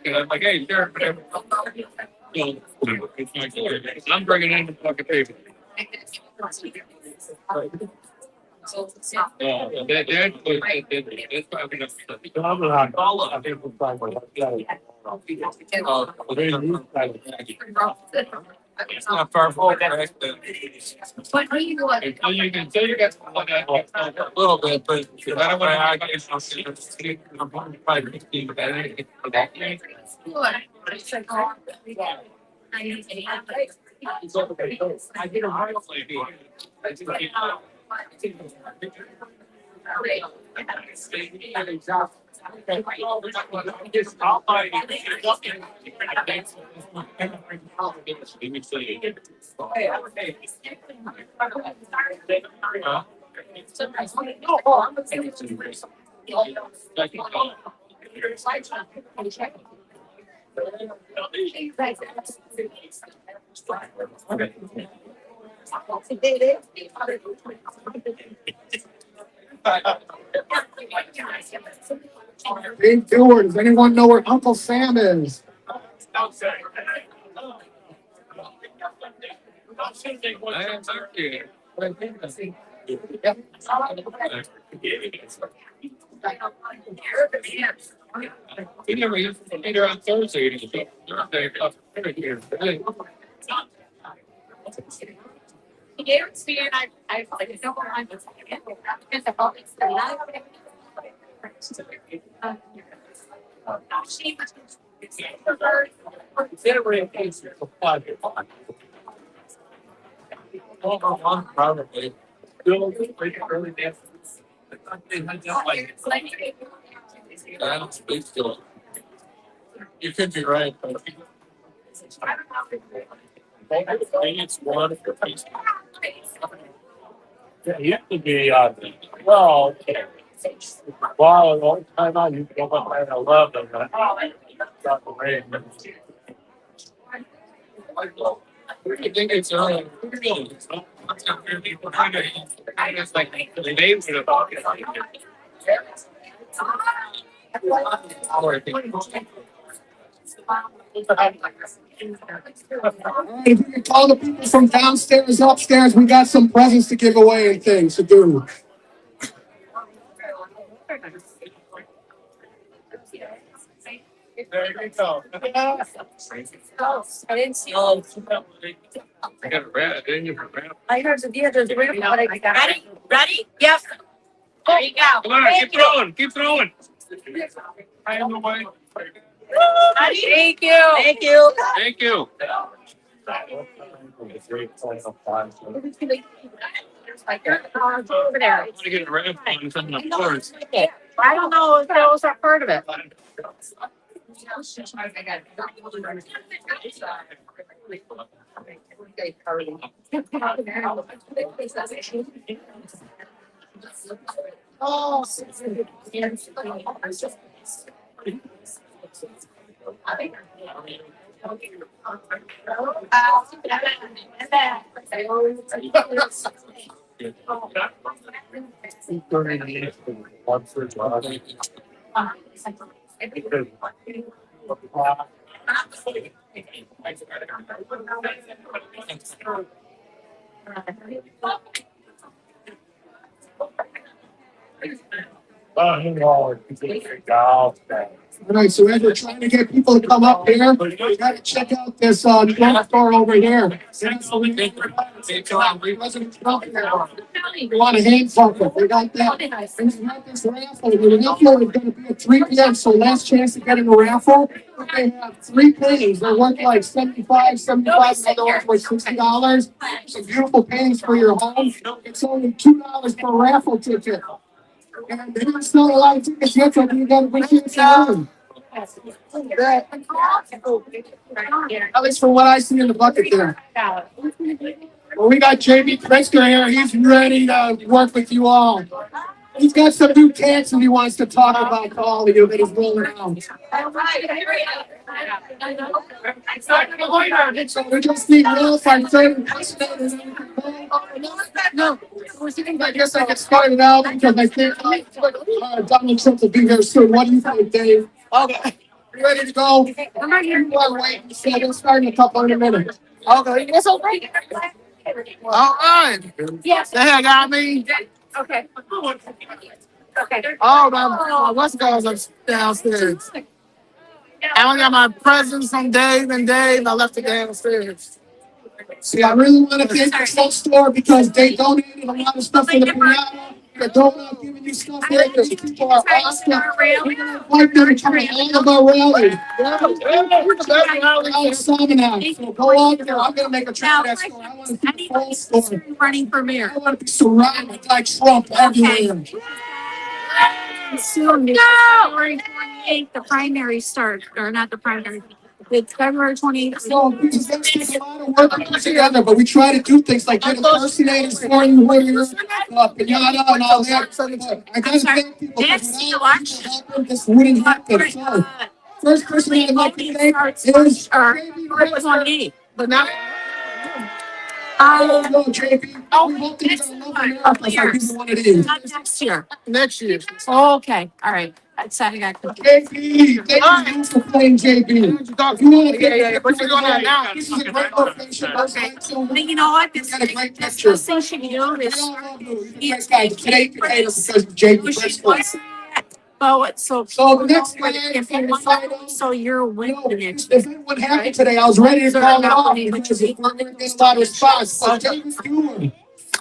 I'm like, hey, sure, whatever. I'm bringing in the fucking paper. That's probably it's not far from right? Until you can tell you got a little bit, but I don't want to Big doer. Does anyone know where Uncle Sam is? He never used to be there on Thursday. He gave it to me and I was like, no, I'm just because the whole thing's Probably. Early dance. I don't speak to him. You could be right, but I think it's one for peace. Yeah, you could be well, wow, a long time out, you go up at 11. Got the rain. I think it's early. It's like the names would If you can call the people from downstairs, upstairs, we got some presents to give away and things to do. There you go. I didn't see. I got a rat, didn't you? I heard there's a real one. Ready? Ready? Yep. There you go. Come on, keep throwing, keep throwing. I am the way. Thank you. Thank you. Thank you. Over there. I'm gonna get a rat from the floors. I don't know if those are part of it. Oh, All right, so as we're trying to get people to come up here, we got to check out this Trump store over here. President Trump here. We want a hand puppet. They got that. And we have this raffle. The raffle is going to be at 3 p.m. So last chance to get in the raffle. They have 3 paintings. They're worth like $75. Another one's worth $60. Some beautiful paintings for your home. It's only $2 per raffle ticket. And they don't sell a lot of tickets yet, so you got to be chance to win. At least from what I see in the bucket there. Well, we got JB Pritzker here. He's ready to work with you all. He's got some new cats and he wants to talk about to all of you that he's rolling out. So we just need Wolf, our third impersonators. No, I guess I can start it out because I think Donald Trump will be here soon. What do you think, Dave? Okay. You ready to go? I'm not here. Wait, so we'll start in a couple of minutes. Okay. It's okay. All right. Yes. The heck got me. Okay. Okay. Oh, my what's going on downstairs? I only got my presents from Dave and Dave. I left it downstairs. See, I really want to thank the Trump store because they donated a lot of stuff for the piano. They're giving you stuff there because people are awesome. We're going to invite them to come to all of our rallies. So go out there. I'm going to make a trip to that store. I want to be the whole store. Running for mayor. I want to be surrounded by Trump everywhere. Soon, February 28th, the primary start, or not the primary. It's February 28th. So it's a lot of work to put together, but we try to do things like get impersonators for you, warriors, pinata, and all that. I gotta thank people because this wouldn't happen. So, first person I'd like to thank is JB. but now. No, JB. We hope these are love America, so these are what it is. Not next year. Next year. Oh, okay. All right. That's how I got JB, thank you for playing JB. You want to what you going on now? This is a great location. Okay. But you know what? This got a great picture. thing should do is Today because JB Pritzker. but so the next guy, if you want, so you're winning it. if it would happen today, I was ready to call it off because we're going to get a lot of response. But David Stewart,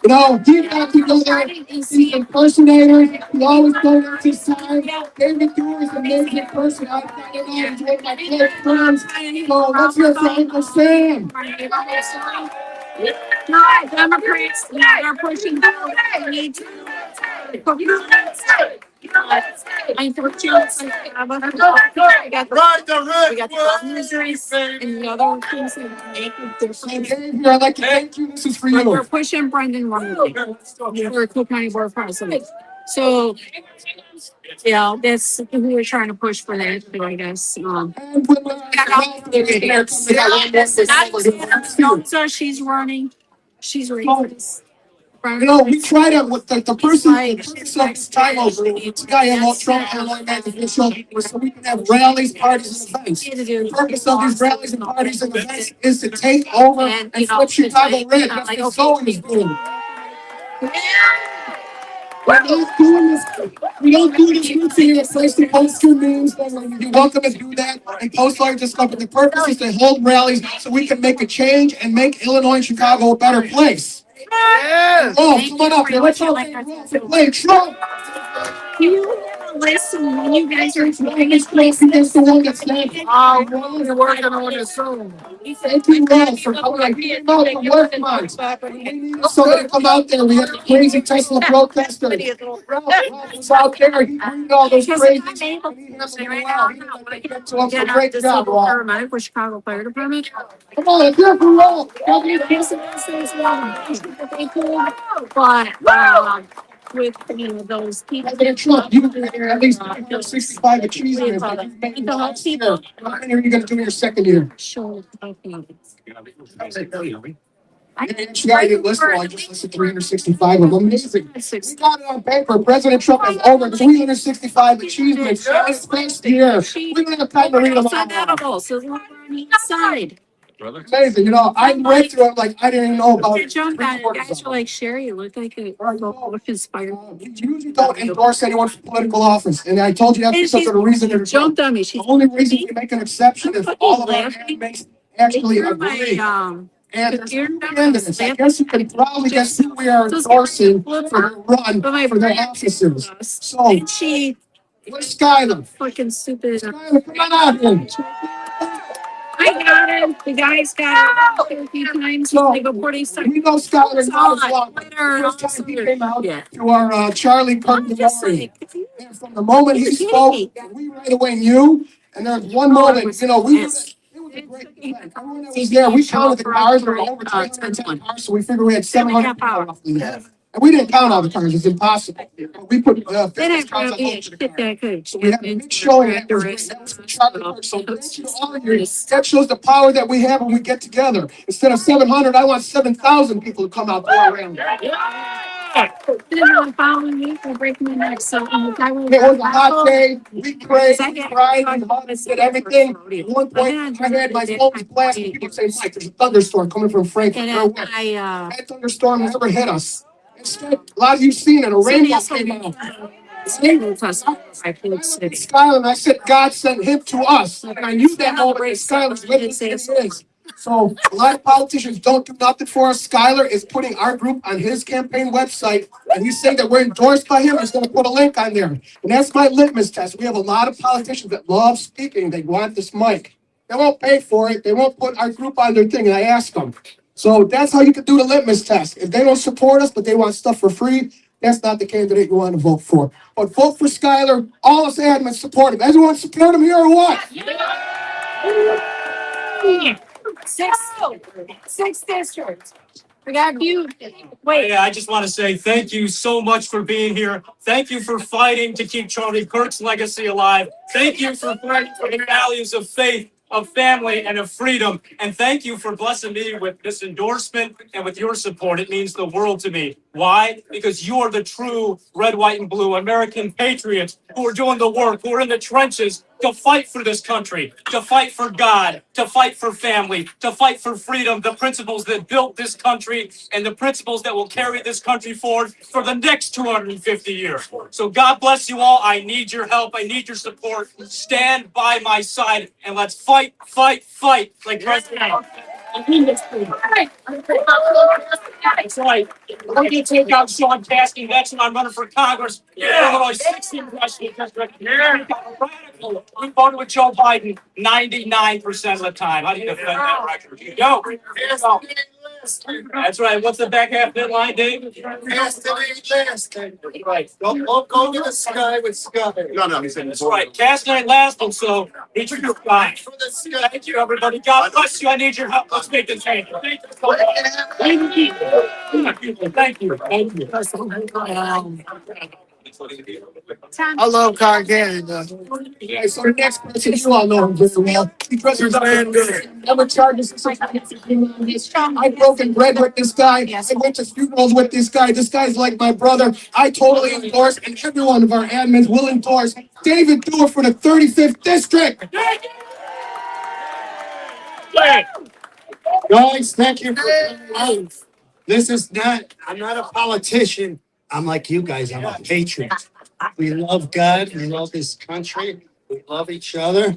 you know, he got together, he's impersonators, he always donates his time. David Stewart is an amazing person. I find him out, he's one of my close friends. So let's hear from Uncle Sam. No, Democrats, they're pushing through. We need to. I thought you we got the miseries and the other things that make it different. I'd like to thank you. This is for We're you. pushing Brendan Riley for Cook County Board President. So, yeah, that's who we're trying to push for that, I guess. So she's running. She's running. You know, we tried it with the person of this TIMO group. It's a guy in Trump Illinois MAGA, so we can have rallies, parties, and events. The purpose of these rallies and parties and events is to take over and flip Chicago red. That's what Zoe is doing. We don't do this routine of placing poster names. You're welcome to do that and post large and stuff. But the purpose is to hold rallies so we can make a change and make Illinois and Chicago a better place. Yeah. Oh, come on up here. Let's all play Trump. You listen when you guys are Playing this place against the one that's named. We're working on it soon. Thank you all for coming. I came out from work months. We needed somebody to come out there. We had a crazy Tesla protester. Ralph was out there. He brought all those crazy. So it's a great job, Ralph. For Chicago Fire Department. Come on, let's hear from Ralph. But with those people, President Trump, you at least 65 achievements. How many are you going to do in your second year? Sure. I didn't listen. I just listened to 365 of them. Amazing. We got it on paper. President Trump has over 365 achievements in his first year. We don't have time to read them all. So we're on each side. Amazing. You know, I read through it like I didn't even know about it. Jump at it. Guys are like, Sherry, you look like a inspired. You usually don't endorse anyone for political office. And I told you that's because of the reason they're jumped on me. The only reason you make an exception is all of our inmates actually agree. And there's two candidates. I guess you can probably guess who we are endorsing for the run for their offices. So, She where's Skyler? fucking stupid. Skyler, come on out here. I got him. The guy's got him a few times. He's like a 40 We know Skyler not as long. Twitter. The first time he came out to our Charlie Kirk memorial. And from the moment he spoke, we right away knew And there's one more that, you know, it was a great event. Everyone that was there, we counted the cars, there were over 310 cars, so we figured we had 700 cars roughly there. And we didn't count all the cars, it's impossible. We put 50 cars on each of the cars. So we had a big show, and it was great. That was for Chocolate Park. So thank you to all of you. That shows the power that we have when we get together. Instead of 700, I want 7,000 people to come out there around. Following me for breaking my neck. So I will. It was a hot day. We prayed, we cried, we did everything. At one point, I had my phone was blasting. People saying, Mike, there's a thunderstorm coming from Frankfurt. That thunderstorm never hit us. Instead, a lot of you seen it. A rainbow came out. Skyler, I said, God sent him to us. And I knew that moment. Skyler's witness is. So a lot of politicians don't do nothing for us. Skyler is putting our group on his campaign website, and he's saying that we're endorsed by him. He's going to put a link on there. And that's my litmus test. We have a lot of politicians that love speaking. They want this mic. They won't pay for it. They won't put our group on their thing, and I asked them. So that's how you can do the litmus test. If they don't support us, but they want stuff for free, that's not the candidate you want to vote for. But vote for Skyler. All us admins support him. Everyone support him here or what? Six districts. We got you. Wait. Yeah, I just want to say thank you so much for being here. Thank you for fighting to keep Charlie Kirk's legacy alive. Thank you for fighting for the values of faith, of family, and of freedom. And thank you for blessing me with this endorsement and with your support. It means the world to me. Why? Because you are the true red, white, and blue American patriots who are doing the work, who are in the trenches to fight for this country, to fight for God, to fight for family, to fight for freedom, the principles that built this country and the principles that will carry this country forward for the next 250 years. So God bless you all. I need your help. I need your support. Stand by my side and let's fight, fight, fight like President. That's right. We're going to take out Sean Caskey. That's when I'm running for Congress. Illinois 16 Washington District. Radical. We voted with Joe Biden 99% of the time. How do you defend that record? You go. That's right. What's the back half of that line, Dave? Last. Right. Don't go to the sky with Sky. No, he said that's right. Cast night last, and so reach your sky. Thank you, everybody. God bless you. I need your help. Let's make this happen. Thank you. Thank you. Thank you. I love Car Canada. Yeah, so the next person, you all know him very well. Never charges. I broken bread with this guy. I went to funerals with this guy. This guy's like my brother. I totally endorse, and every one of our admins will endorse David Dewar for the 35th district. Guys, thank you for coming out. I'm not a politician. I'm like you guys. I'm a patriot. We love God. We love this country. We love each other.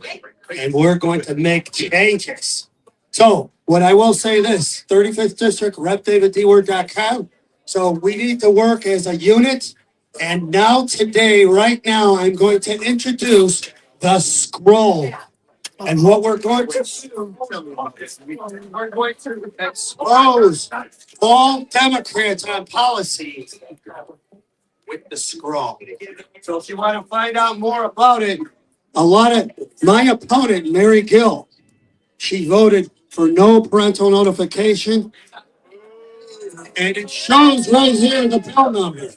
And we're going to make changes. So what I will say this, 35th District, repdaviddewar.com. So we need to work as a unit. And now today, right now, I'm going to introduce the scroll. And what we're going to do, we're going to expose all Democrats on policies with the scroll. So if you want to find out more about it, my opponent, Mary Gill, she voted for no parental notification. And it shows right here the bill number.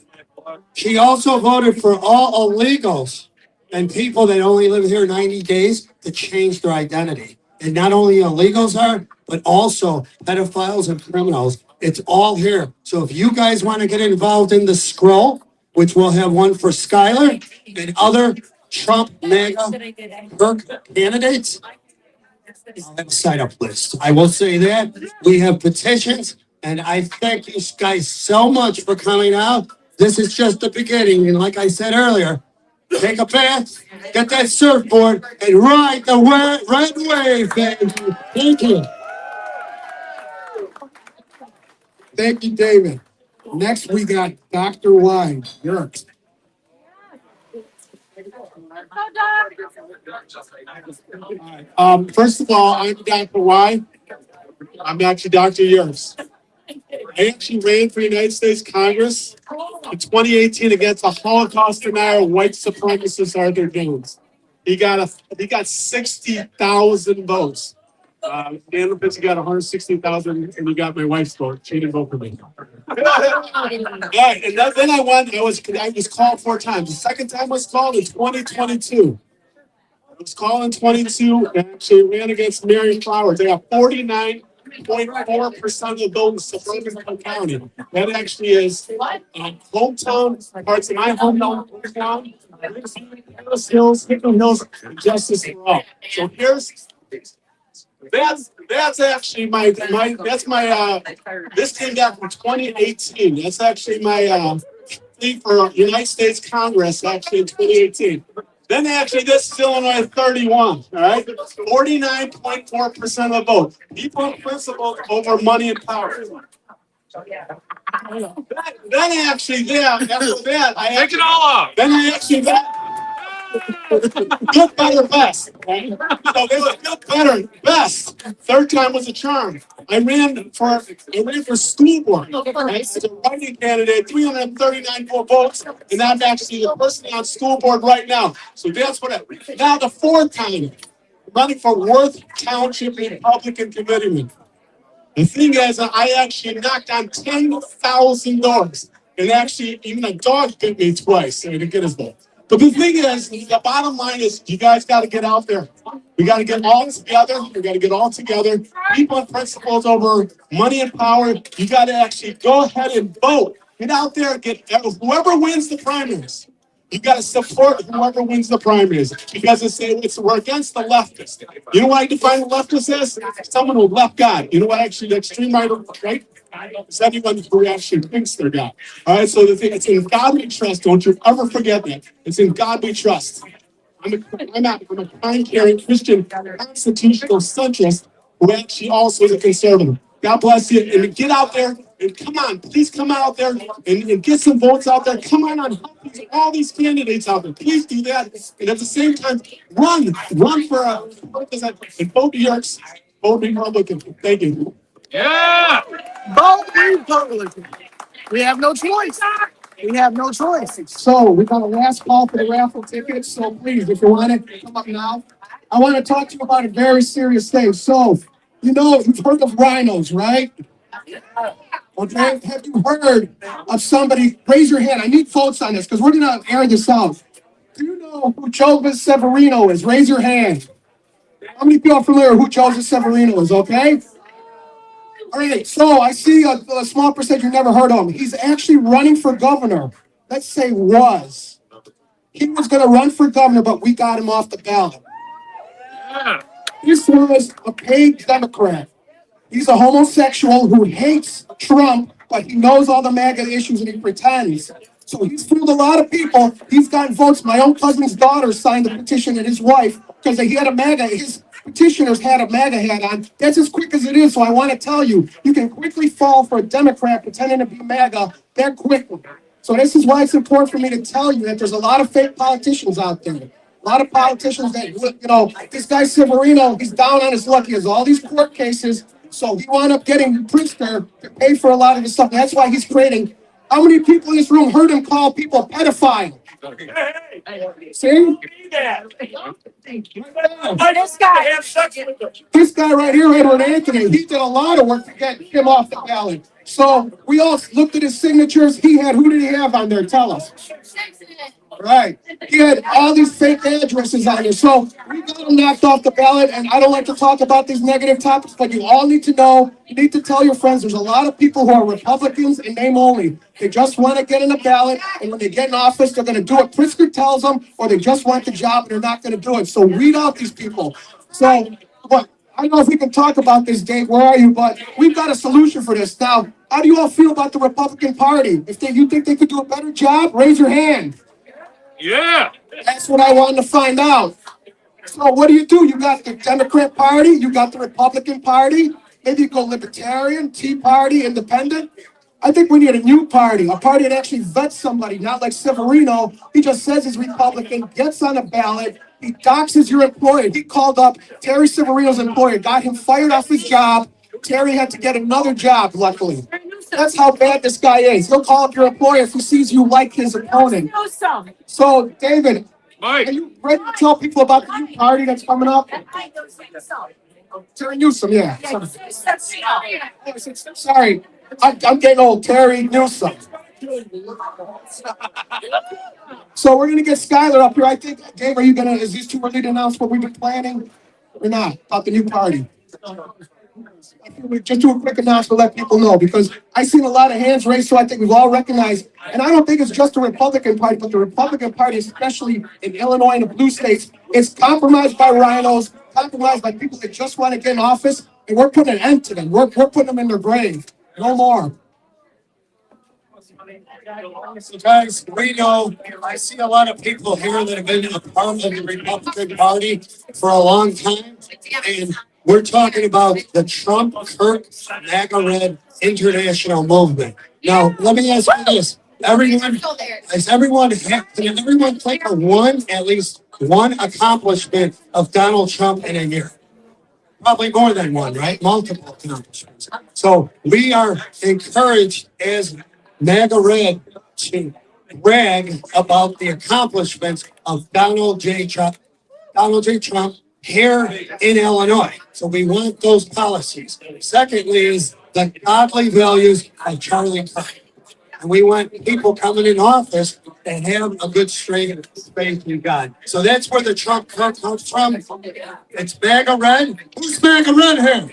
She also voted for all illegals and people that only live here 90 days to change their identity. And not only illegals are, but also pedophiles and criminals. It's all here. So if you guys want to get involved in the scroll, which we'll have one for Skyler and other Trump MAGA candidates, I'll have a sign-up list. I will say that. We have petitions, and I thank you guys so much for coming out. This is just the beginning, and like I said earlier, take a bath, get that surfboard, and ride the red wave, baby. Thank you. Thank you, David. Next, we got Dr. Y. Yerks. First of all, I'm Dr. Y. I'm actually Dr. Yerks. I actually ran for United States Congress in 2018 against a Holocaust denier, white supremacist Arthur Jones. He got 60,000 votes. Dan Lipinski got 160,000, and he got my wife's vote. She didn't vote for me. All right, and then I won. I was called 4 times. The second time I was called in 2022. I was called in 22 and actually ran against Marion Flowers. They got 49.4% of the votes in suburban County. That actually is hometown, parts of my hometown, Hills, Hickman Hills, and Justice for All. So that's actually this came back from 2018. That's actually my thing for United States Congress actually in 2018. Then actually this is Illinois 31, all right? 49.4% of the vote. People in principle over money and power. Then after that, Take it all off. Then I actually good, better, best. Right? So there's a good, better, best. Third time was a charm. I ran for school board. Right? As a writing candidate, 339 votes, and I'm actually the person on school board right now. So that's what now the 4th time, running for Worth Township Republican Committeeman. The thing is, I actually knocked on 10,000 doors, and actually even a dog bit me twice to get his vote. But the thing is, the bottom line is, you guys got to get out there. We got to get all together. We got to get all together. People and principles over money and power. You got to actually go ahead and vote. Get out there. Get whoever wins the primaries. You got to support whoever wins the primaries because we're against the leftists. You know what I define the leftist as? Someone who left God. You know what actually the extreme right? It's anyone who actually thinks they're God. All right, so it's in God we trust. Don't you ever forget that. It's in God we trust. I'm a kind-caring Christian constitutional centrist who actually also is a conservative. God bless you. And get out there and come on. Please come out there and get some votes out there. Come on help all these candidates out there. Please do that. And at the same time, run for and vote New York's vote Republican. Thank you. Yeah. Vote Republican. We have no choice. We have no choice. So we got a last call for the raffle tickets. So please, if you want it, come up now. I want to talk to you about a very serious thing. So, you've heard of rhinos, right? Okay. Have you heard of somebody? Raise your hand. I need votes on this because we're going to air this out. Do you know who Joseph Severino is? Raise your hand. How many people are familiar with who Joseph Severino is? Okay. All right, so I see a small percentage you never heard of him. He's actually running for governor. Let's say was. He was going to run for governor, but we got him off the ballot. Yeah. This was a paid Democrat. He's a homosexual who hates Trump, but he knows all the MAGA issues and he pretends. So he's fooled a lot of people. He's gotten votes. My own cousin's daughter signed the petition and his wife because he had a MAGA. His petitioners had a MAGA hat on. That's as quick as it is. So I want to tell you, you can quickly fall for a Democrat pretending to be MAGA that quickly. So this is why it's important for me to tell you that there's a lot of fake politicians out there. A lot of politicians that, this guy Severino, he's down on his luck. He has all these court cases. So he wound up getting Pritzker to pay for a lot of his stuff. That's why he's creating. How many people in this room heard him call people pedophile? See? This guy right here, Edward Anthony, he did a lot of work to get him off the ballot. So we all looked at his signatures. Who did he have on there? Tell us. Right. He had all these fake addresses on there. So we got him knocked off the ballot. And I don't like to talk about these negative topics, but you all need to know, you need to tell your friends, there's a lot of people who are Republicans in name only. They just want to get in the ballot. And when they get in office, they're going to do what Pritzker tells them, or they just want the job and they're not going to do it. So weed out these people. So, but I don't know if we can talk about this, Dave. Where are you? But we've got a solution for this. Now, how do you all feel about the Republican Party? If you think they could do a better job, raise your hand. Yeah. That's what I wanted to find out. So what do? You got the Democrat Party, you got the Republican Party, maybe you go Libertarian, Tea Party, Independent. I think we need a new party, a party that actually vets somebody, not like Severino. He just says he's Republican, gets on the ballot, he doxes your employer. He called up Terry Severino's employer, got him fired off his job. Terry had to get another job, luckily. That's how bad this guy is. He'll call up your employer if he sees you like his opponent. So, David, Are you ready to tell people about the new party that's coming up? Terry Newsom, yeah. Sorry, I'm getting old. Terry Newsom. So we're gonna get Skylar up here. I think, Dave, is these too early to announce what we've been planning or not about the new party? We just do a quick announcement to let people know because I've seen a lot of hands raised, so I think we've all recognized. And I don't think it's just the Republican Party, but the Republican Party, especially in Illinois and the blue states, is compromised by rhinos, compromised by people that just want to get in office, and we're putting an end to them. We're putting them in their grave. No more. So guys, we know, I see a lot of people here that have been a part of the Republican Party for a long time. And we're talking about the Trump MAGA Red International Movement. Now, let me ask you this. Can everyone think of at least one accomplishment of Donald Trump in a year? Probably more than one, right? Multiple accomplishments. So we are encouraged as MAGA Red to brag about the accomplishments of Donald J. Trump here in Illinois. So we want those policies. Secondly is the godly values of Charlie Kirk. And we want people coming in office that have a good straight faith in God. So that's where the Trump Kirk comes from. It's MAGA Red. Who's MAGA Red here?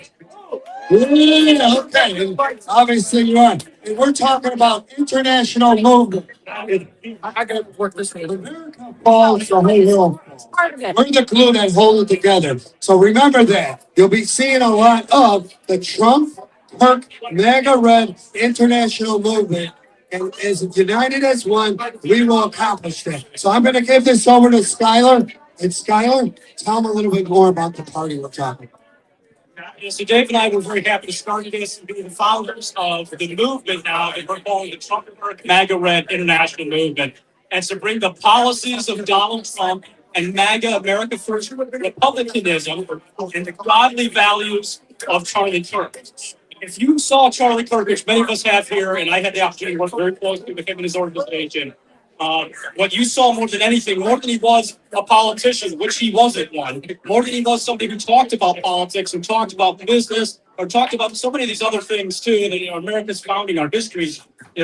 Yeah, okay. And obviously you are. And we're talking about international movement. I gotta work this way. America falls, the whole world falls. We're the glue that hold it together. So remember that. You'll be seeing a lot of the Trump Kirk MAGA Red international movement. And as united as one, we will accomplish that. So I'm going to give this over to Skylar. And Skylar, tell them a little bit more about the party we're talking about. Yeah, so Dave and I were very happy to start this and be the founders of the movement now that we're calling the Trump MAGA Red International Movement. And to bring the policies of Donald Trump and MAGA, America First Republicanism, and the godly values of Charlie Kirk. If you saw Charlie Kirk, which many of us have here, and I had the opportunity to work very closely with him and his organization, what you saw more than anything, more than he was a politician, which he wasn't one, more than he was somebody who talked about politics and talked about business or talked about so many of these other things too, that America's founding, our history,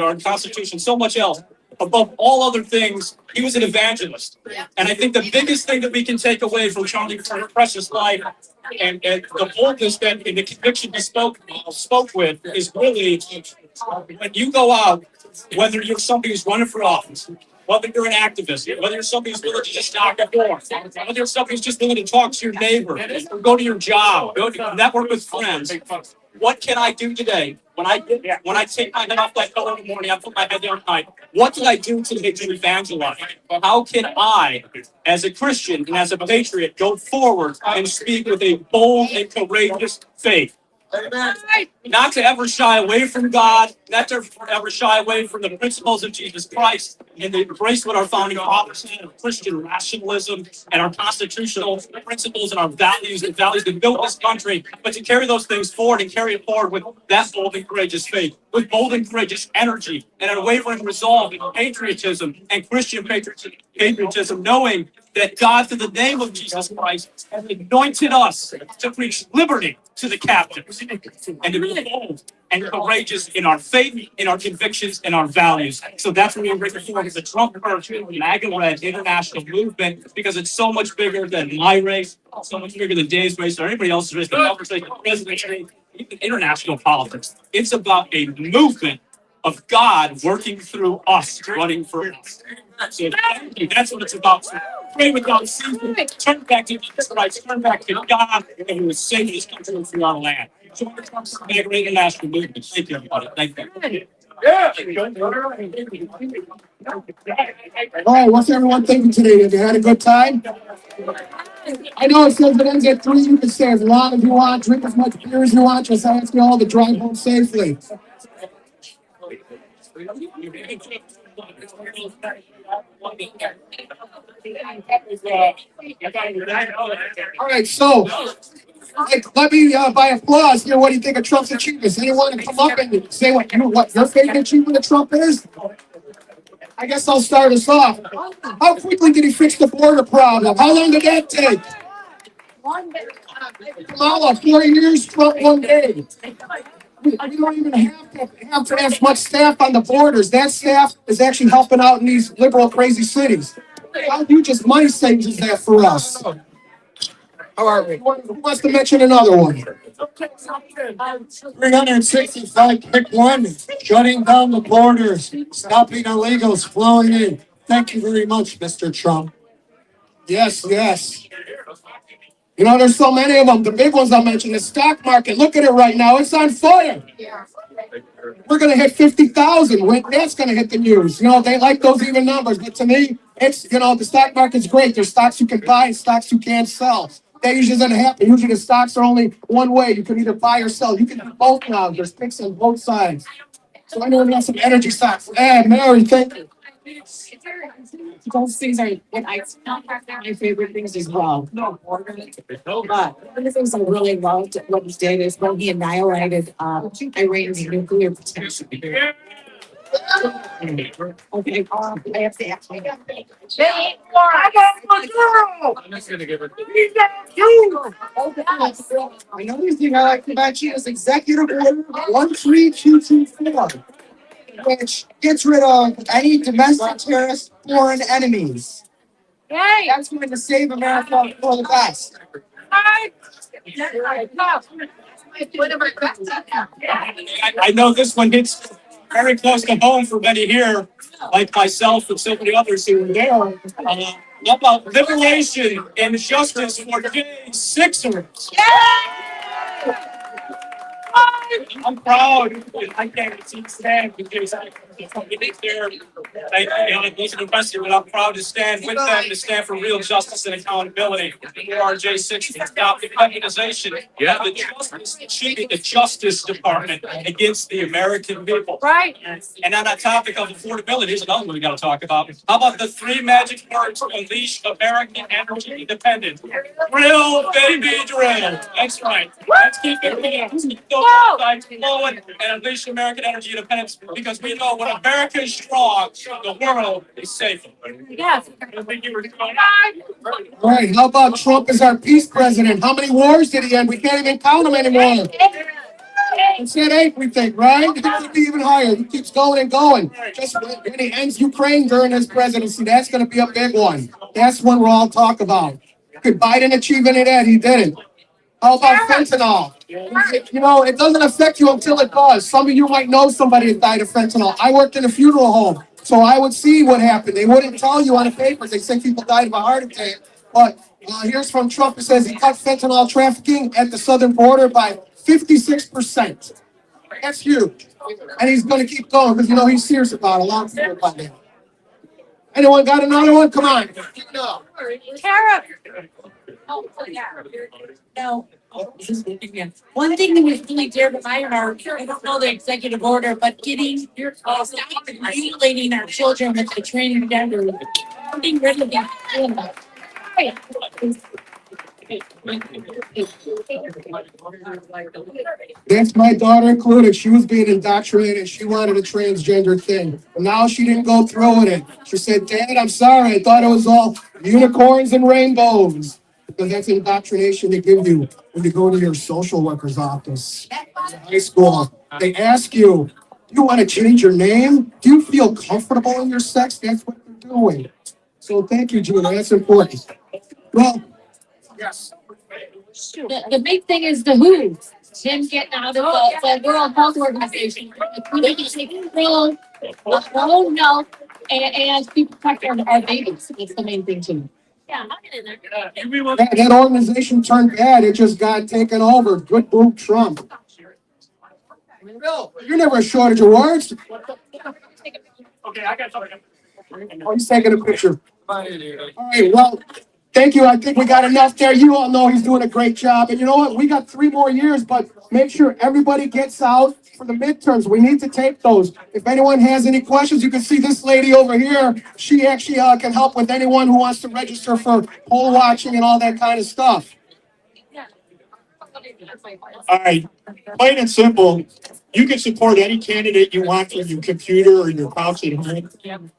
our Constitution, so much else. Above all other things, he was an evangelist. And I think the biggest thing that we can take away from Charlie Kirk's precious life and the boldness that and the conviction he spoke with is really when you go out, whether you're somebody who's running for office, whether you're an activist, whether you're somebody who's willing to just knock a door, whether you're somebody who's just willing to talk to your neighbor, or go to your job, go to network with friends. What can I do today? When I take my head off that pillow in the morning, I put my head down at night. What did I do today to evangelize? How can I, as a Christian and as a patriot, go forward and speak with a bold and courageous faith? Not to ever shy away from God, not to ever shy away from the principles of Jesus Christ, and to embrace what our founding fathers said of Christian rationalism and our constitutional principles and our values, the values that built this country, but to carry those things forward and carry it forward with that bold and courageous faith, with bold and courageous energy and an unwavering resolve and patriotism and Christian patriotism, knowing that God, through the name of Jesus Christ, has anointed us to preach liberty to the captives and to be bold and courageous in our faith, in our convictions, and our values. So that's what we're bringing forward the Trump MAGA Red International Movement, because it's so much bigger than my race, so much bigger than Dave's race or anybody else's race, the conversation, presidency, even international politics. It's about a movement of God working through us, running for us. So that's what it's about. So pray without ceasing. Turn back to Jesus Christ. Turn back to God, and we will save this country and free our land. So we're going to make an international movement. Thank you, everybody. Thank you. All right, what's everyone thinking today? Have you had a good time? I know it says it ends at 3. You can stay as long as you want, drink as much beer as you want. Just ask you all to drive home safely. All right, so let me, by applause, hear what do you think of Trump's achievements? Anyone come up and say what your favorite achievement of Trump is? I guess I'll start us off. How quickly did he fix the border problem? How long did that take? Kamala, 4 years, Trump 1 day. We don't even have to have much staff on the borders. That staff is actually helping out in these liberal, crazy cities. How huge is money savings is that for us? How are we? Who wants to mention another one? 365, pick one, shutting down the borders, stopping illegals flowing in. Thank you very much, Mr. Trump. Yes, yes. You know, there's so many of them. The big ones I mentioned, the stock market. Look at it right now. It's on fire. We're going to hit 50,000. That's going to hit the news. You know, they like those even numbers. But to me, it's, you know, the stock market's great. There's stocks you can buy and stocks you can't sell. That usually doesn't happen. Usually the stocks are only one way. You can either buy or sell. You can do both now. There's picks on both sides. So anyone has some energy stocks? Mary, thank you. Those things are what my favorite things as well. But one of the things I really loved what he did is when he annihilated Iran's nuclear potential. Okay, I have to ask you. Another thing I like about you is Executive Order 13224, which gets rid of any domestic terrorist foreign enemies. That's going to save America for the best. I know this one hits very close to home for many here, like myself and so many others who were there. How about liberation and justice for J6ers? I'm proud. I can't see stand because I wasn't invested, but I'm proud to stand with them, to stand for real justice and accountability for our J6 to stop the weaponization of the justice, the Justice Department against the American people. Right. And on that topic of affordability, here's another one we got to talk about. How about the 3 magic words to unleash American energy independence? Drill, baby, drill. That's right. Let's keep it flowing and unleash American energy independence, because we know when America is strong, the world is safe. Yes. All right, how about Trump as our peace president? How many wars did he end? We can't even count them anymore. He said 8, we think, right? It could be even higher. He keeps going and going. Just when he ends Ukraine during his presidency, that's going to be a big one. That's one we'll all talk about. Could Biden achieve any of that? He didn't. How about fentanyl? You know, it doesn't affect you until it does. Some of you might know somebody that died of fentanyl. I worked in a funeral home, so I would see what happened. They wouldn't tell you on the papers. They say people died of a heart attack. But here's from Trump. It says he cut fentanyl trafficking at the southern border by 56%. That's huge. And he's going to keep going because, you know, he's serious about it. A lot of people about that. Anyone got another one? Come on. No. Tara. No. One thing that was really dear to my heart, I don't know the executive order, but getting stop mutilating our children with the transgender, getting rid of these. That's my daughter included. She was being indoctrinated. She wanted a transgender thing. But now she didn't go through with it. She said, Dad, I'm sorry. I thought it was all unicorns and rainbows. Because that's indoctrination they give you when you go to your social worker's office in high school. They ask you, do you want to change your name? Do you feel comfortable in your sex? That's what they're doing. So thank you, Gina. That's important. Well, yes. The big thing is the WHO. Him getting out of the World Health Organization. We need to take control of our own health and be protecting our babies. That's the main thing too. Yeah, I'll get in there. That organization turned bad. It just got taken over. Good move, Trump. You're never a shortage of words. Okay, I got something. Oh, he's taking a picture. All right, well, thank you. I think we got enough there. You all know he's doing a great job. And you know what? We got 3 more years, but make sure everybody gets out for the midterms. We need to take those. If anyone has any questions, you can see this lady over here. She actually can help with anyone who wants to register for poll watching and all that kind of stuff. All right, plain and simple. You can support any candidate you want from your computer or your couch at home.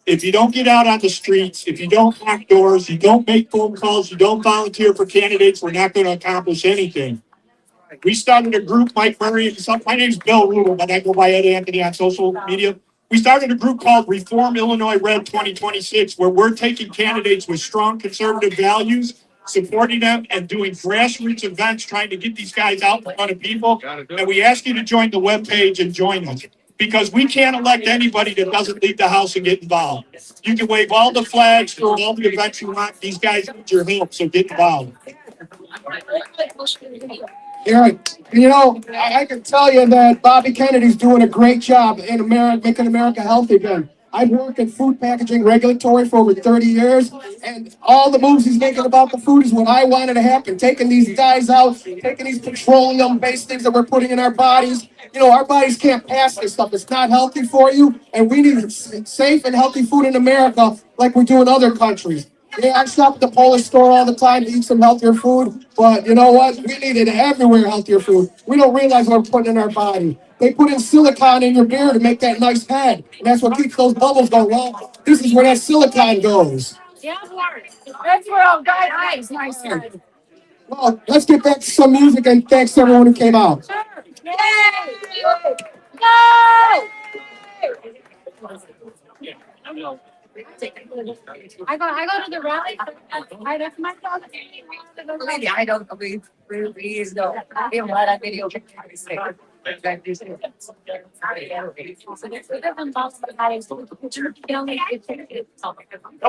If you don't get out on the streets, if you don't knock doors, you don't make phone calls, you don't volunteer for candidates, we're not going to accomplish anything. We started a group, Mike Murray. My name's Bill Rudel, but I go by Ed Anthony on social media. We started a group called Reform Illinois Red 2026, where we're taking candidates with strong conservative values, supporting them, and doing grassroots events, trying to get these guys out in front of people. And we ask you to join the webpage and join us, because we can't elect anybody that doesn't leave the house and get involved. You can wave all the flags, throw all the events you want. These guys need your help, so get involved. Eric, you know, I can tell you that Bobby Kennedy's doing a great job in America, making America healthy again. I've worked in food packaging regulatory for over 30 years, and all the moves he's making about the food is what I wanted to happen. Taking these dyes out, taking these petroleum-based things that we're putting in our bodies. You know, our bodies can't pass this stuff. It's not healthy for you, and we need safe and healthy food in America like we do in other countries. Yeah, I shop at the Polish store all the time to eat some healthier food, but you know what? We need it everywhere, healthier food. We don't realize what we're putting in our body. They put in silicone in your beer to make that nice head, and that's what keeps those bubbles going. Well, this is where that silicone goes. Yeah, that's where all guys nice. Well, let's get back to some music, and thanks to everyone who came out. Yay! No! I go to the rally. I left my dog. I don't believe, please, no. I am glad I video. Come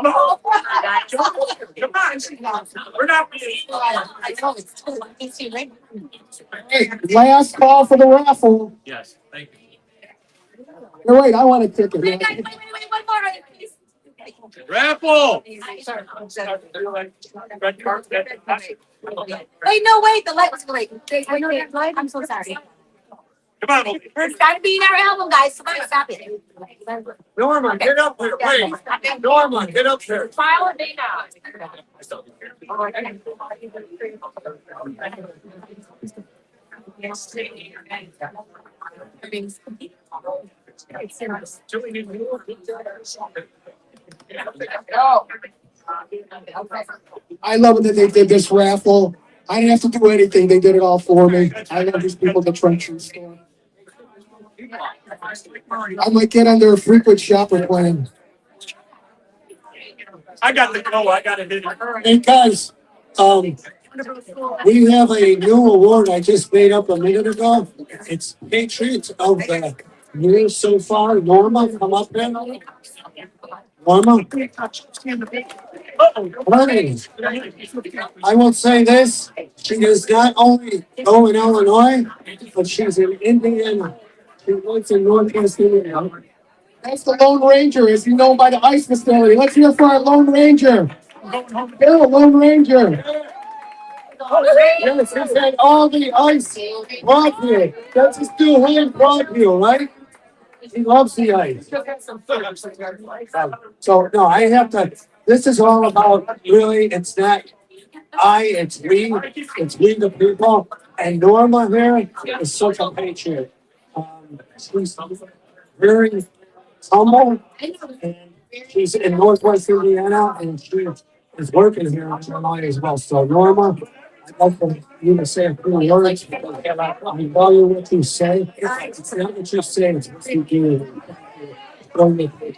on. Come on. We're not being. Hey, last call for the raffle. Yes, thank you. No, wait, I want a ticket. Wait, one more, please. Raffle. Wait, no, wait, the light was late. Wait, I'm so sorry. Come on. It's gotta be in our album, guys. Somebody stop it. Norma, get up here. Wait. Norma, get up here. File it now. I love it that they did this raffle. I didn't have to do anything. They did it all for me. I love these people at the Trump store. I might get on their frequent shopper plan. I got to go. I got to hit it. Hey guys, we have a new award I just made up a minute ago. It's Patriots of the Year so far. Norma, come up there. Norma. I will say this, she is not only go in Illinois, but she's in Indiana. She lives in Northwest Indiana. That's the Lone Ranger, as you know, by the ice facility. Let's hear for our Lone Ranger. Bill, Lone Ranger. Yes, he's had all the ice brought here. That's his new hand brought here, right? He loves the ice. So, no, I have to, this is all about, really, it's not it's we the people. And Norma here is such a patriot. She's very humble, and she's in Northwest Indiana, and she is working here in Illinois as well. So, Norma, I'd like for you to say a few words. I value what you say. It's not what you say, it's what you do. Don't make it.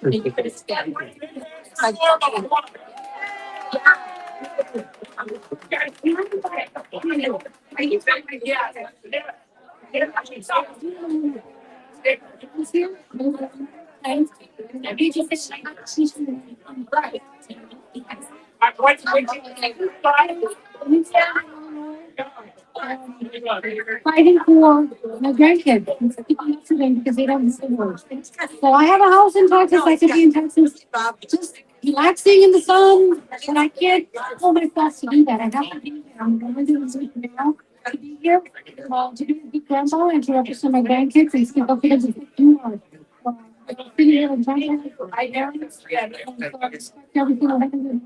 Fighting for my grandkids. Because they don't see words. So I have a house in Texas. I could be in Texas, just relaxing in the sun. And I can't hold myself to do that. I have to be here. I'm going to do this now to be here, to do be grandma and to represent my grandkids and still go kids if you are. Sitting here in Texas, I never respect everything I have to do.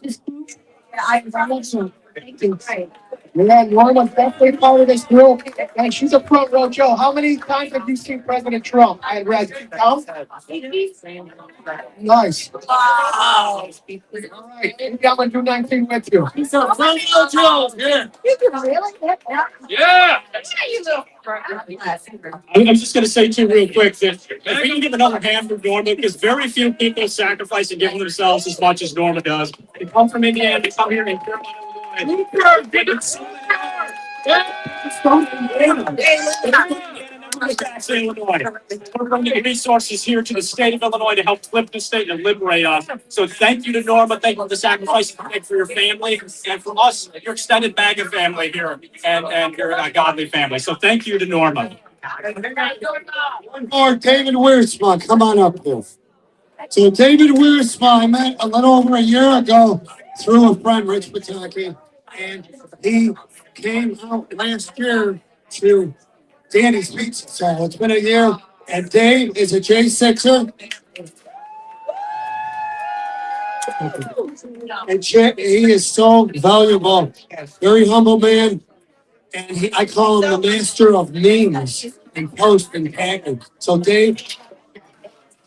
This group, I love you. Yeah, Norma's definitely part of this group, and she's a front row Joe. How many times have you seen President Trump? I read. Count? Nice. Wow. All right, maybe I'm gonna do 19 with you. He's a front row Joe. Yeah. You can really get that. Yeah. You little. I'm just going to say too real quick that if we can give another hand for Norma, because very few people sacrifice and give themselves as much as Norma does. They come from Indiana, they come here in Carolina, Illinois. We're bringing resources here to the state of Illinois to help flip the state and liberate us. So thank you to Norma. Thank you for the sacrifice you make for your family and for us, your extended MAGA family here, and your godly family. So thank you to Norma. One more, David Wiersma, come on up here. So David Wiersma, I met a little over a year ago through a friend, Rich Pataki, and he came out last year to Danny's Pizza. So it's been a year, and Dave is a J6er. And he is so valuable, very humble man, and I call him the master of memes and post and tagging. So Dave,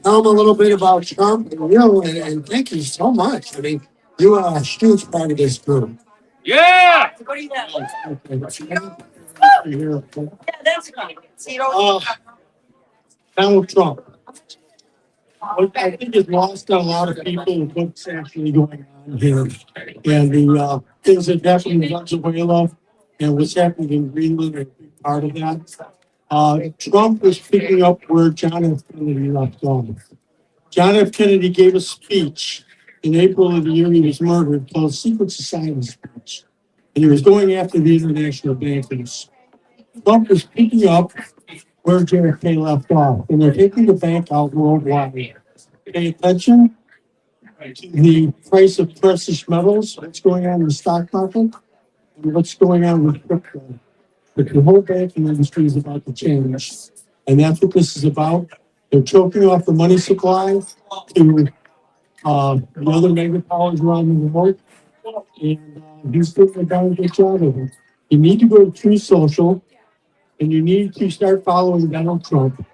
tell him a little bit about Trump and you, and thank you so much. I mean, you are a huge part of this group. Yeah. Donald Trump. What I think is lost on a lot of people is what's actually going on here. And the things that happened in Venezuela and what's happening in Greenland are a big part of that. Trump was picking up where John F. Kennedy left off. John F. Kennedy gave a speech in April of the year he was murdered called Secret Society speech. And he was going after the international bankers. Trump was picking up where JFK left off, and they're taking the bank out worldwide. Pay attention to the price of precious metals, what's going on in the stock market, and what's going on with crypto. But the whole banking industry is about to change, and that's what this is about. They're choking off the money supply to the other mega powers around the world, and he's doing a darn good job of it. You need to go to True Social, and you need to start following Donald Trump.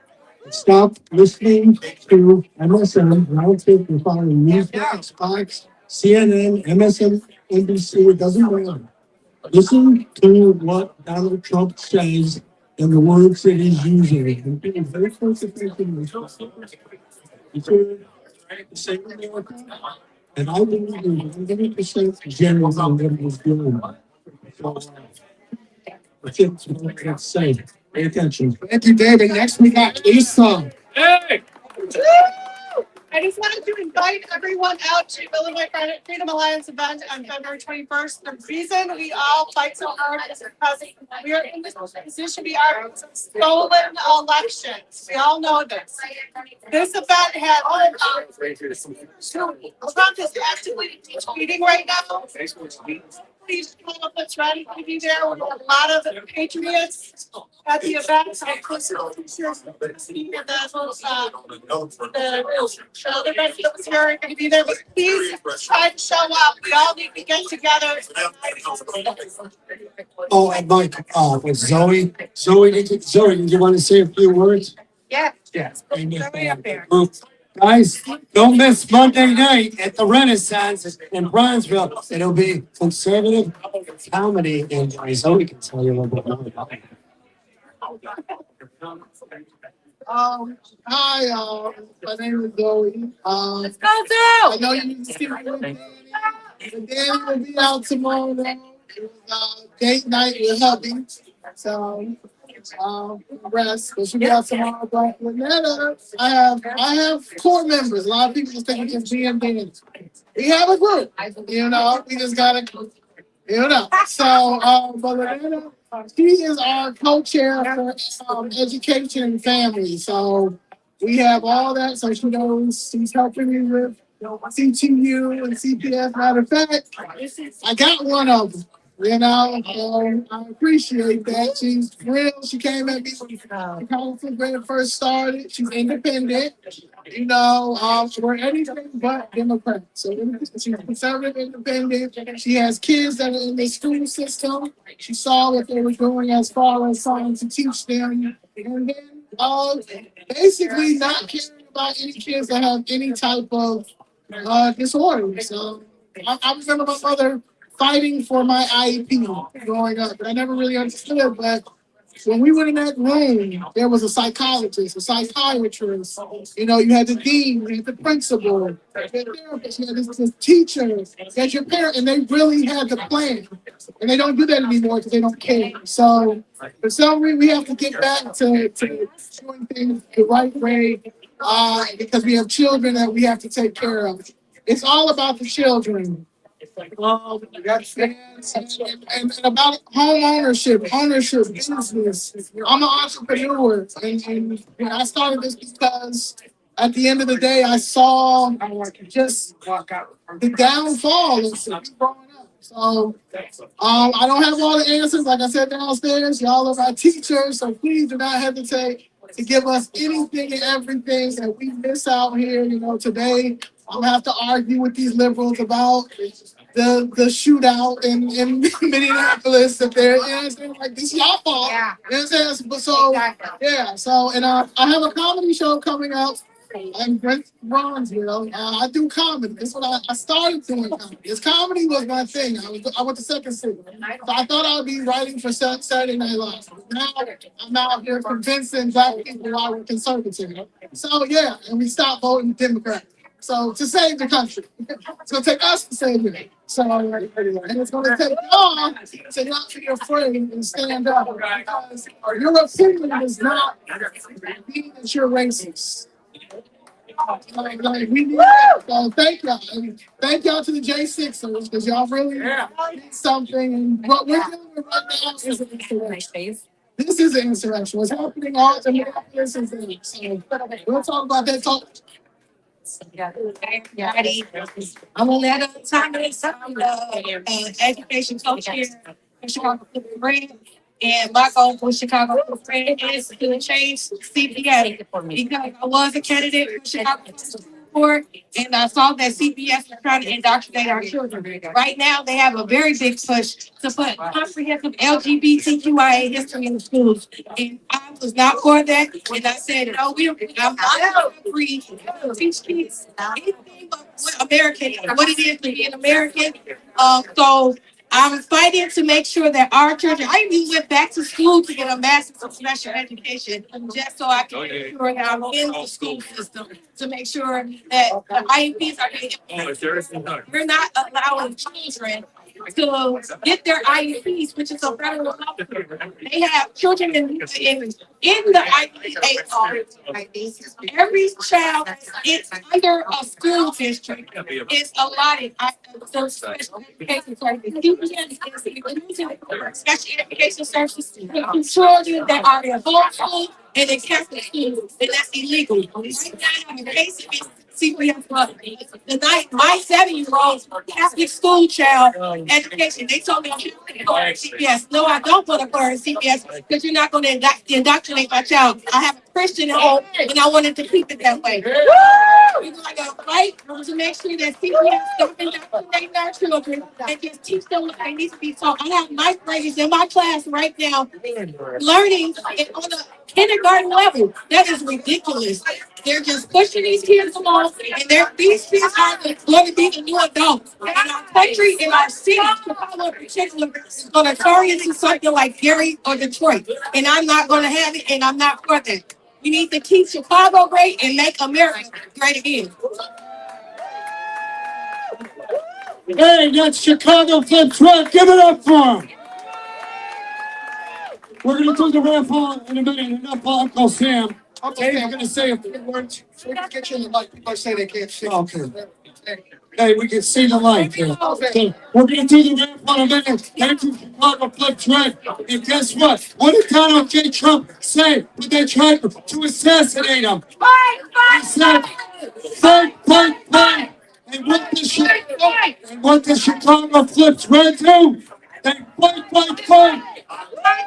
Stop listening to MSN. I don't think you're following Newsmax, Fox, CNN, MSN, NBC. It doesn't matter. Listen to what Donald Trump says and the words that he's using. And being very consequent in this. He's doing the same America. And I believe he's 100% genuine on what he's doing. So, that's what I can say. Pay attention. Thank you, David. Next we got Lisa. Hey. I just wanted to invite everyone out to Illinois Freedom Alliance event on February 21st. The reason we all fight so hard is because we are in this position. We are stolen elections. We all know this. This event had Trump is actively tweeting right now. Please ChicagoFlipsRed will be there with a lot of patriots at the event. So the other guys that was here are going to be there, but please try to show up. We all need to get together. Oh, and Mike, with Zoe, did you want to say a few words? Yeah. Yes. Guys, don't miss Monday night at the Renaissance in Bronzeville. It'll be conservative comedy, and Zoe can tell you a little bit more about it. Hi, my name is Zoe. Let's go I through. know you need to see me with Danny. And Danny will be out tomorrow. Date night with hubby. So, rest. But she'll be out tomorrow. But with Netta, I have core members. A lot of people just think it's me and Danny. We have a group. We just gotta, So, but with Netta, she is our co-chair for education and family. So we have all that. So she knows she's helping me with CTU and CPS. Matter of fact, I got one of them. You know, I appreciate that. She's real. She came at me when ChicagoFlipsRed first started. She's independent. You know, we're anything but Democrat. So she's conservative, independent. She has kids that are in the school system. She saw what they were doing as far as trying to teach them, and then basically not caring about any kids that have any type of disorder. So I remember my mother fighting for my IEP growing up, but I never really understood. But when we were in that room, there was a psychologist, a psychiatrist. You know, you had the dean, you had the principal, you had the therapist, you had this teacher, you had your parent, and they really had the plan. And they don't do that anymore because they don't care. So for some reason, we have to get back to doing things the right way because we have children that we have to take care of. It's all about the children. And about home ownership, business. I'm an entrepreneur, and I started this because at the end of the day, I saw just the downfall of things growing up. So I don't have all the answers. Like I said downstairs, y'all are my teachers, so please do not hesitate to give us anything and everything that we miss out here. You know, today I'm gonna have to argue with these liberals about the shootout in Minneapolis. That they're, you know what I'm saying? Like, this is y'all fault. Yeah. You know what I'm saying? But so yeah, so and I have a comedy show coming up. I'm Brent Bronzeville. I do comedy. That's what I started doing comedy. This comedy was my thing. I went to second city. So I thought I would be writing for Saturday Night Live. Now I'm out here convincing black people why we're conservative. So yeah, and we stopped voting Democrat. So to save the country, it's gonna take us to save it. So and it's gonna take y'all to not be afraid and stand up because your opinion does not mean that you're racist. Like, we need that. So thank y'all. And thank y'all to the J6ers because y'all really need something. And what we're doing right now is an insurrection. This is an insurrection. What's happening all the Minneapolis is an so we'll talk about that talk. I'm Aletta Thomas. I'm the education coach here for ChicagoFlipsRed. And my goal for ChicagoFlipsRed is to change CPS because I was a candidate for Chicago Board and I saw that CPS was trying to indoctrinate our children. Right now, they have a very big push to put comprehensive LGBTQIA history in the schools. And I was not for that. And I said, no, I'm not free to teach kids anything but what American, what it is to be an American. So I'm fighting to make sure that our children, I even went back to school to get a master's in special education just so I can make sure that I'm in the school system to make sure that the IEPs are being implemented. We're not allowing children to get their IEPs, which is a federal law. They have children in the IEP. Every child is under a school district is allotted some special education services. Special education services to children that are in homeschool and in Catholic schools, and that's illegal. Right now, I have a case against CPS my 7-year-old Catholic school child education. They told me I'm going to go to CPS. No, I don't want to go to CPS because you're not going to indoctrinate my child. I have a Christian at home and I wanted to keep it that way. We're going to fight to make sure that CPS don't indoctrinate our children and just teach them what they need to be taught. I have ninth graders in my class right now learning on the kindergarten level. That is ridiculous. They're just pushing these kids along, and these kids are going to be the new adults. And our country and our city, Chicago in particular, is going to turn into something like Gary or Detroit. And I'm not going to have it, and I'm not for that. We need to keep Chicago great and make America great again. Hey, that's ChicagoFlipsRed. Give it up for him. We're going to do the raffle in a minute. Enough for Uncle Sam. Okay, I'm gonna say a few words. So we can get you in the light. People are saying they can't see. Okay. Hey, we can see the light here. So we're going to do the raffle in a minute. Thank you, ChicagoFlipsRed. And guess what? What did Donald J. Trump say when they tried to assassinate him? He said, fight. And what does ChicagoFlipsRed do? Fight.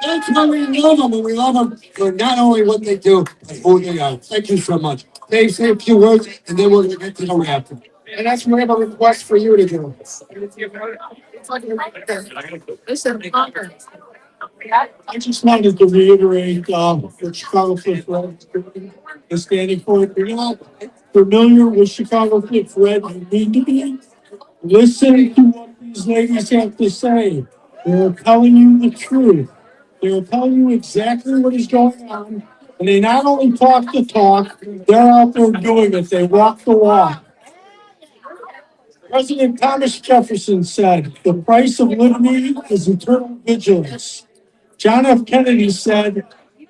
That's why we love them, and we love them for not only what they do, but who they are. Thank you so much. Dave, say a few words, and then we're going to get to the wrap. And that's what I have a request for you to do. Listen, Congress. I just wanted to reiterate what ChicagoFlipsRed is standing for. If you're not familiar with ChicagoFlipsRed, you need to be. Listen to what these ladies have to say. They're telling you the truth. They're telling you exactly what is going on. And they not only talk the talk, they're out there doing it. They walk the walk. President Thomas Jefferson said, "The price of liberty is eternal vigilance." John F. Kennedy said,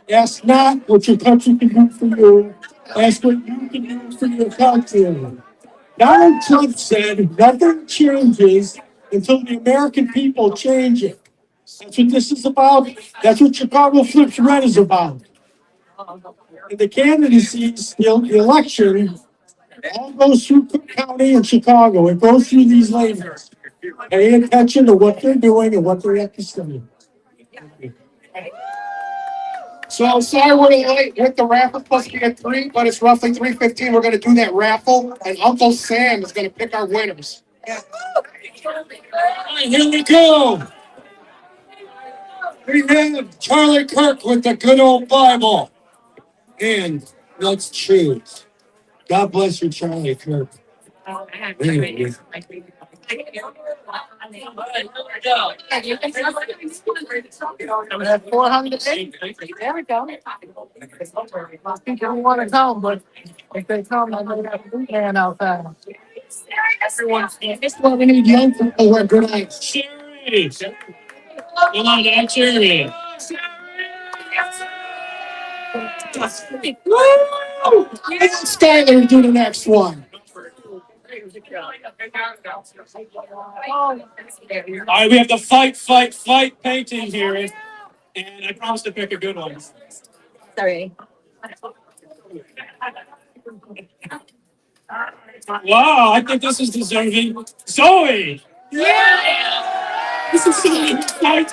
"Ask not what your country can do for you, ask what you can do for your country." Donald Trump said, "Nothing changes until the American people change it." That's what this is about. That's what ChicagoFlipsRed is about. And the candidacies, the election, all goes through Cook County and Chicago. It goes through these ladies. Pay attention to what they're doing and what they have to say. So sorry we're late with the raffle plus we get 3, but it's roughly 3:15. We're gonna do that raffle, and Uncle Sam is gonna pick our winners. All right, here we go. We have Charlie Kirk with the good old Bible. And let's choose. God bless you, Charlie Kirk. We have 400. There we go. People want to come, but if they come, I'm going to have a boot man out there. That's why we need young people who have good eyes. Sherry. Come on down, Sherry. Skyler do the next one. All right, we have the fight painting here, and I promise to pick a good one. Sorry. Wow, I think this is deserving. Zoe! Yeah! This is fight.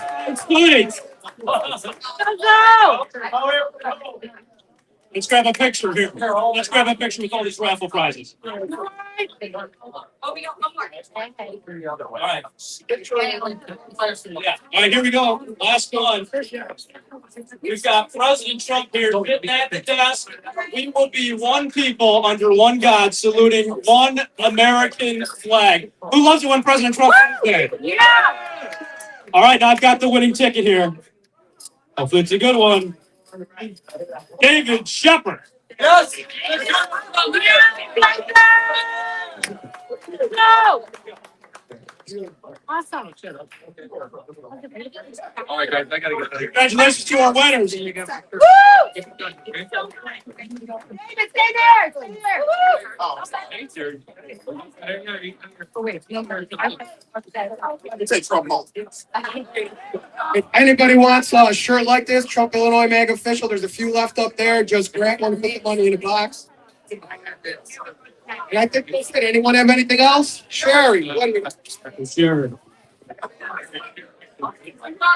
Let's grab a picture here. Let's grab a picture with all these raffle prizes. All right. Yeah. All right, here we go. Last one. We've got President Trump here sitting at the desk. We will be one people under one God, saluting one American flag. Who loves it when President Trump says that? Yeah! All right, now I've got the winning ticket here. Hopefully it's a good one. David Shepard. Yes. No. Awesome. All right, guys, I gotta get. Congratulations to our winners. Woo! David, stay there. It's a Trump malt. If anybody wants a shirt like this, Trump Illinois MAGA official, there's a few left up there. Just grab one and put the money in a box. And I think that's it. Anyone have anything else? Sherry, what do you got? Sure.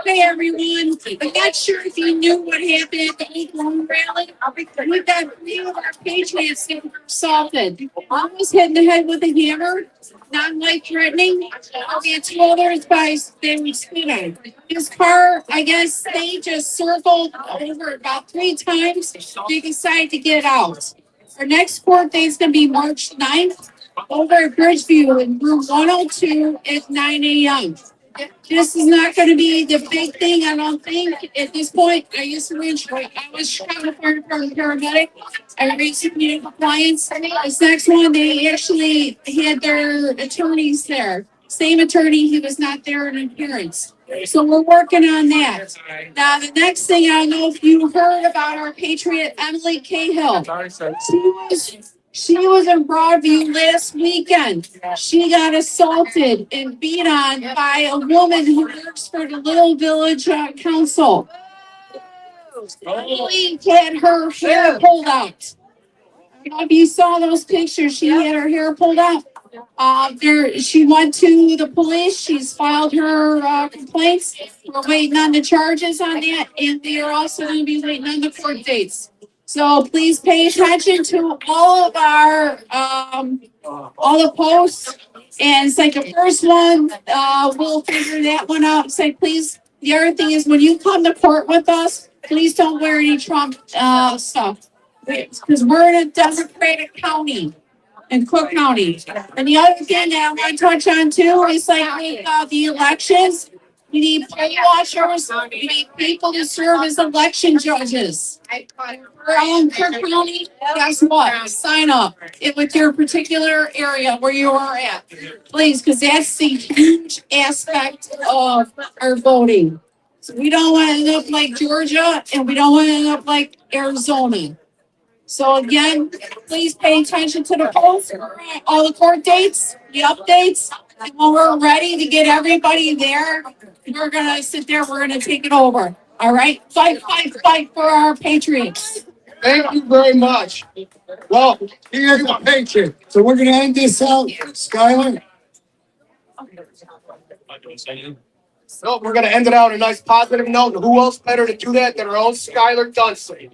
Hey everyone, I'm not sure if you knew what happened at the Oklahoma rally. We've got 3 of our patriots that were assaulted. One was hit in the head with a hammer, non-life threatening. And 2 others by they were spit on. His car, I guess they just circled over about 3 times. They decided to get out. Our next court date is going to be March 9th over at Bridgeview in room 102 at 9 a.m. This is not going to be the big thing, I don't think. At this point, I was Chicago Fire Department paramedic. I raised community compliance. This next one, they actually had their attorneys there. Same attorney, he was not there in appearance. So we're working on that. Now, the next thing, I don't know if you heard about our patriot, Emily Cahill. She was in Broadview last weekend. She got assaulted and beat on by a woman who works for the Little Village Council. Emily had her hair pulled out. I don't know if you saw those pictures. She had her hair pulled out. She went to the police. She's filed her complaints. We're waiting on the charges on that, and they are also going to be waiting on the court dates. So please pay attention to all of our all the posts. And it's like the first one, we'll figure that one out. It's like, please. The other thing is when you come to court with us, please don't wear any Trump stuff because we're in a Democratic county in Cook County. And the other thing that I want to touch on too is like the elections. We need poll watchers. We need people to serve as election judges. We're all in Cook County. Guess what? Sign up with your particular area where you are at, please, because that's the huge aspect of our voting. So we don't want to end up like Georgia, and we don't want to end up like Arizona. So again, please pay attention to the polls, all the court dates, the updates. And when we're ready to get everybody there, we're gonna sit there, we're gonna take it over. All right? Fight, fight, fight for our patriots. Thank you very much. Well, here's the picture. So we're gonna end this out. Skylar? No, we're gonna end it out on a nice positive note. Who else better to do that than our own Skylar Dunsley?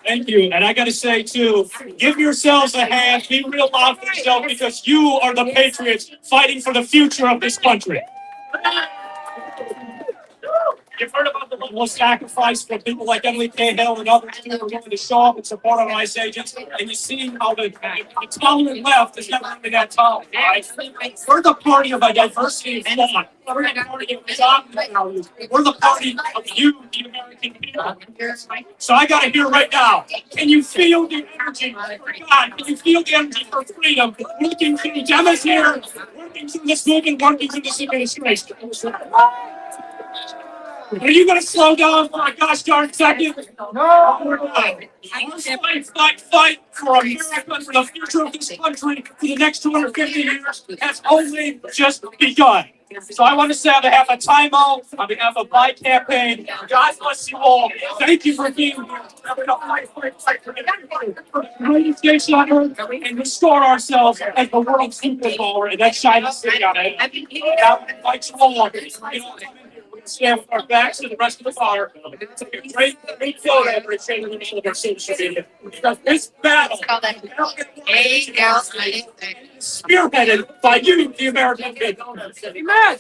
Thank you. And I got to say, too, give yourselves a hand. Be real loud for yourself because you are the patriots fighting for the future of this country. You've heard about the level of sacrifice for people like Emily Cahill and others who are willing to show up and support our ICE agents. And you see how the tolerant left is never really that tolerant, right? We're the party of a diversity of thought. We're the party of dominant values. We're the party of you, the American people. So I got to hear right now, can you feel the energy for God? Can you feel the energy for freedom? Working through Demma's here, working through this movement, working through this administration. Are you going to slow down for a gosh darn second? No, we're not. Fight for America, for the future of this country, for the next 250 years has only just begun. So I want to say on behalf of TIMO, on behalf of my campaign, God bless you all. Thank you for being here. We're going to fight for the United States on earth and restore ourselves as the world's superpower, and that's China City on it. Fight you all. Stand with our backs to the rest of the car. Take a great photo every single one of our social media. Because this battle spearheaded by you, the American people. Amen.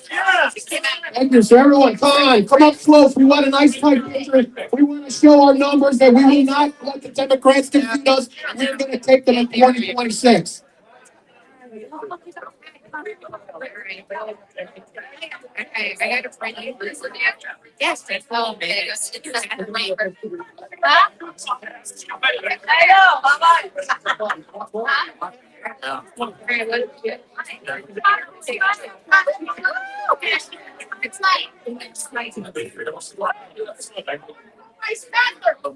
Thank you. So everyone, come up close. We want a nice tight picture. We want to show our numbers that we will not let the Democrats defeat us. We're going to take them in 2026. Okay, I got a friend who lives in there. Yes, that's all big. I know, bye-bye. It's nice. Nice master.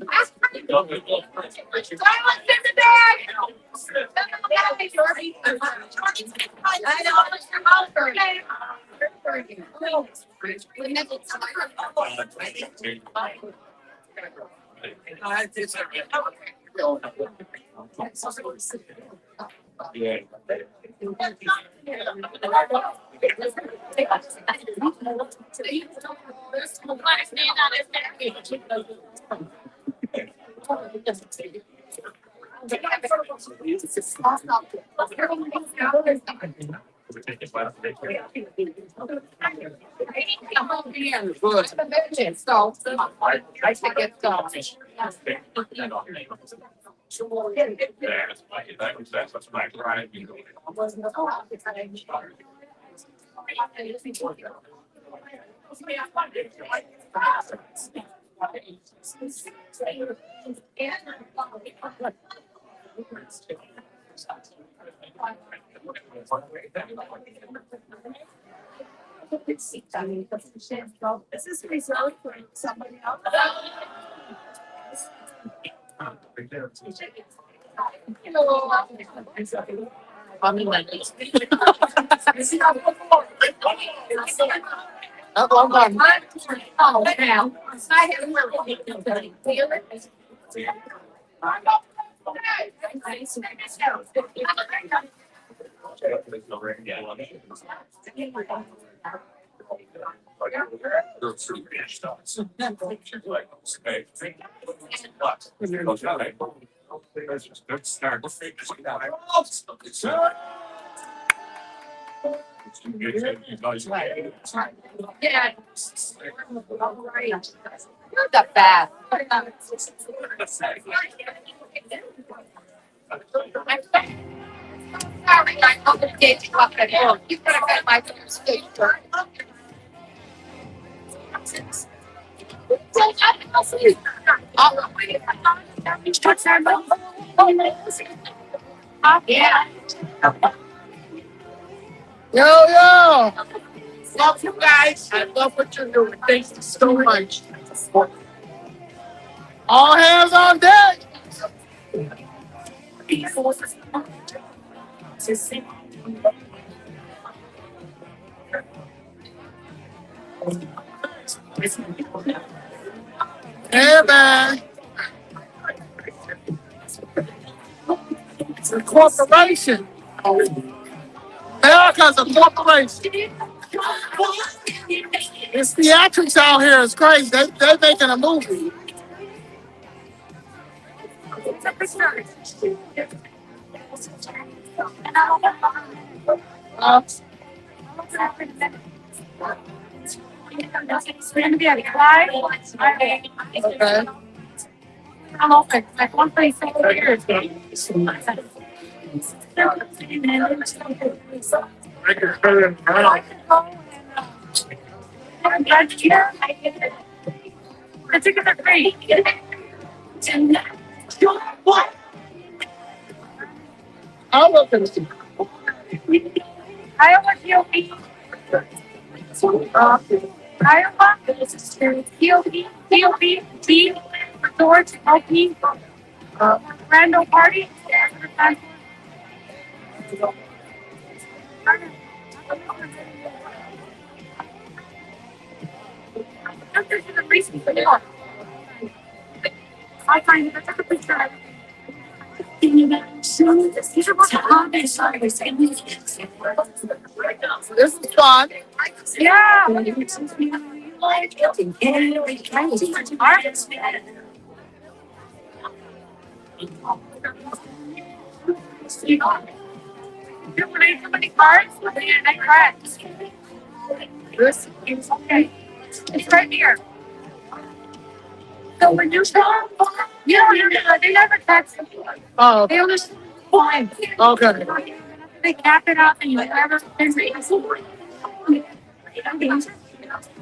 Silence in the bag. I know. This is reserved for somebody else. Yeah. Not that bad. Sorry, I overgave you up at all. You could have had my mistake. Yeah. Yo. Love you guys. I love what you're doing. Thank you so much. All hands on deck. Yeah, man. It's a corporation. America's a corporation. It's theatrics out here. It's crazy. They're making a movie. Uh, okay. I'm open. Like one place here. The tickets are free. I'll look at it. Iowa GOP. Iowa GOP T George LP Randall Party. I find it. I took a picture. This is fun. Yeah. You play too many cards, and I cracked. This is okay. It's right here. So when you show, they never text me. Oh, They only fine. okay. They cap it up and you never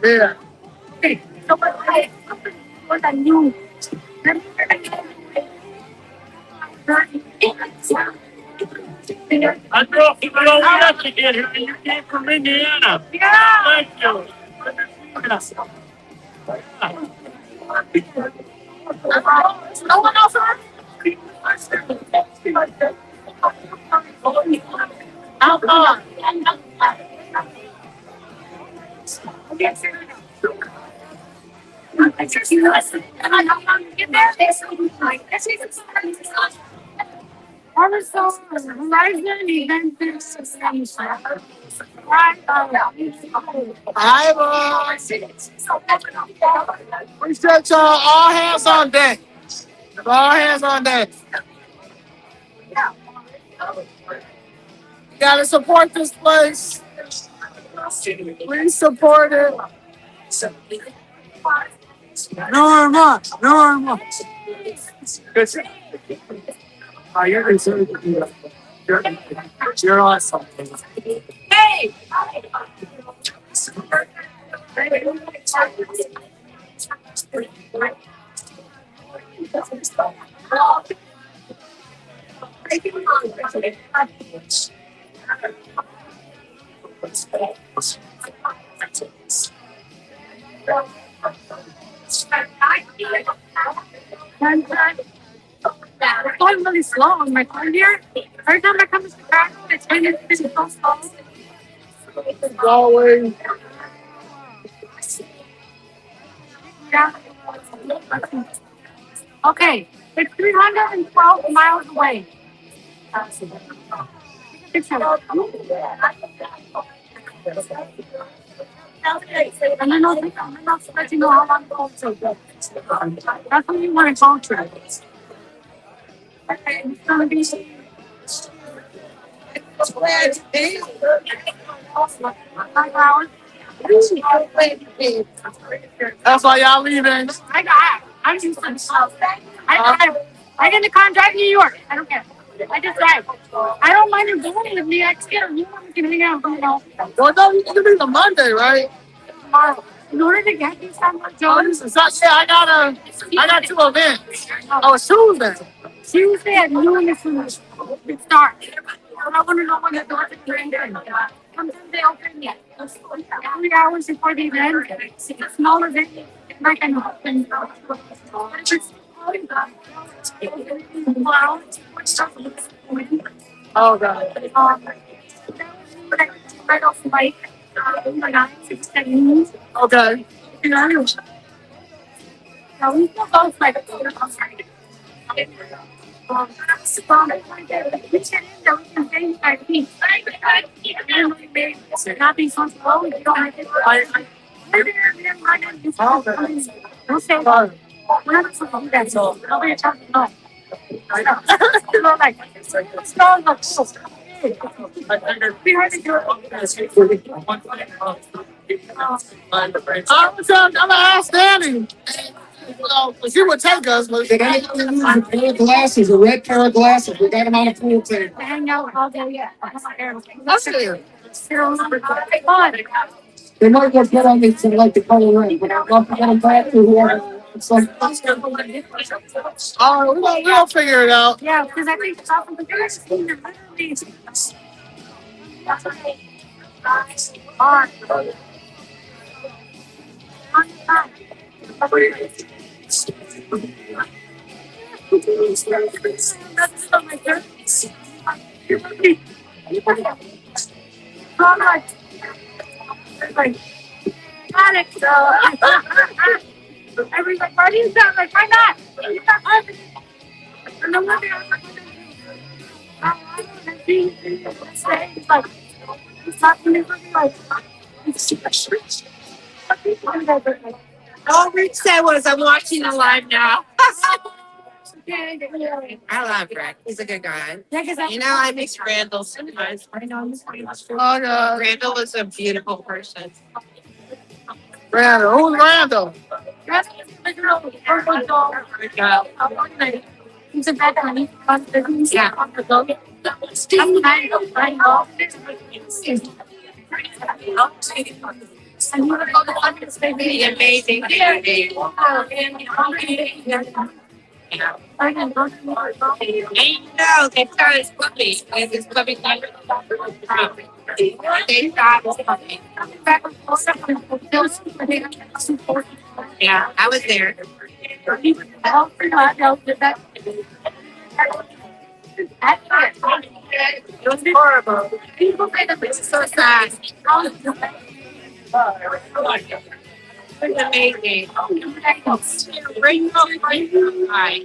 Yeah. Okay, so what I knew. I drove you know to get here, and you came from Indiana. Yeah. Thank you. No one else on? How far? Hi, boys. Appreciate y'all. All hands on deck. All hands on deck. You gotta support this place. Please support it. Norma. Oh, you're You're awesome. Hey! It's going really slow on my phone here. Every time I come to Chicago, it's been so slow. Going. Yeah. Okay, it's 312 miles away. And then I'm not supposed to know how long the whole so good. That's what you want to go to. It's gonna be That's why y'all leaving. I'm just I get in the car and drive to New York. I don't care. I just drive. I don't mind you going with me. I can, you can hang out, you know, Well, no, you can be the Monday, right? tomorrow. In order to get these somewhere, John, So, yeah, I got 2 events. Oh, it's Tuesday. Tuesday at noon is when it starts. But I want to know when the doors are open. Sometimes they open yet. 3 hours before the event. It's a small event. Like an open. Oh, God. Right off like 9, 6, 7. Okay. You know, we can both like I'm gonna ask Danny. Well, he would take us, but Did anybody lose a pair of glasses, a red pair of glasses? We got them on the pool table. hang out all day. Yeah. that's it. They might get put on me to like the color red, but I'd love to get them back to whoever. It's like, Oh, we'll figure it out. Yeah, because I think top of the girls seem to literally everybody's like, why not? You're not having it. And then one day I was like, like, it's happening for me, like, All Rich said was, I'm watching the live now. I love Rick. He's a good guy. You know, I miss Randall sometimes. Oh, God. Randall was a beautiful person. Randall. Who's Randall? He's a bad honey. Amazing. I know they started swimming. It was swimming like they stopped swimming. Yeah, I was there. It was horrible. It was so sad. It was amazing. Right.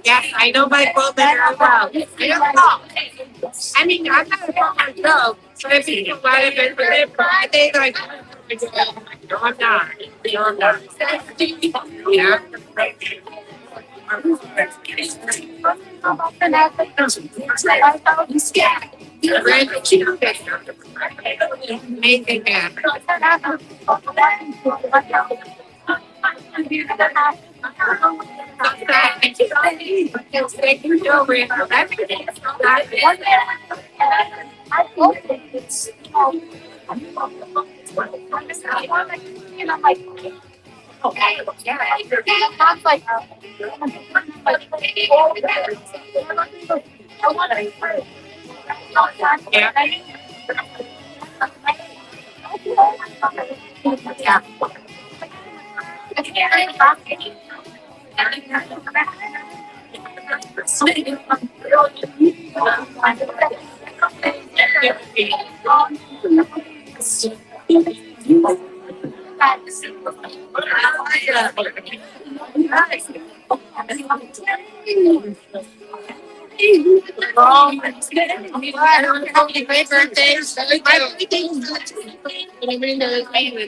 Yes, I know my phone better as well. I don't know. I mean, I'm not a phone myself, but if you might have been for them Friday, like, no, I'm not. No, I'm not. Yeah. Amazing man. Oh, happy birthday.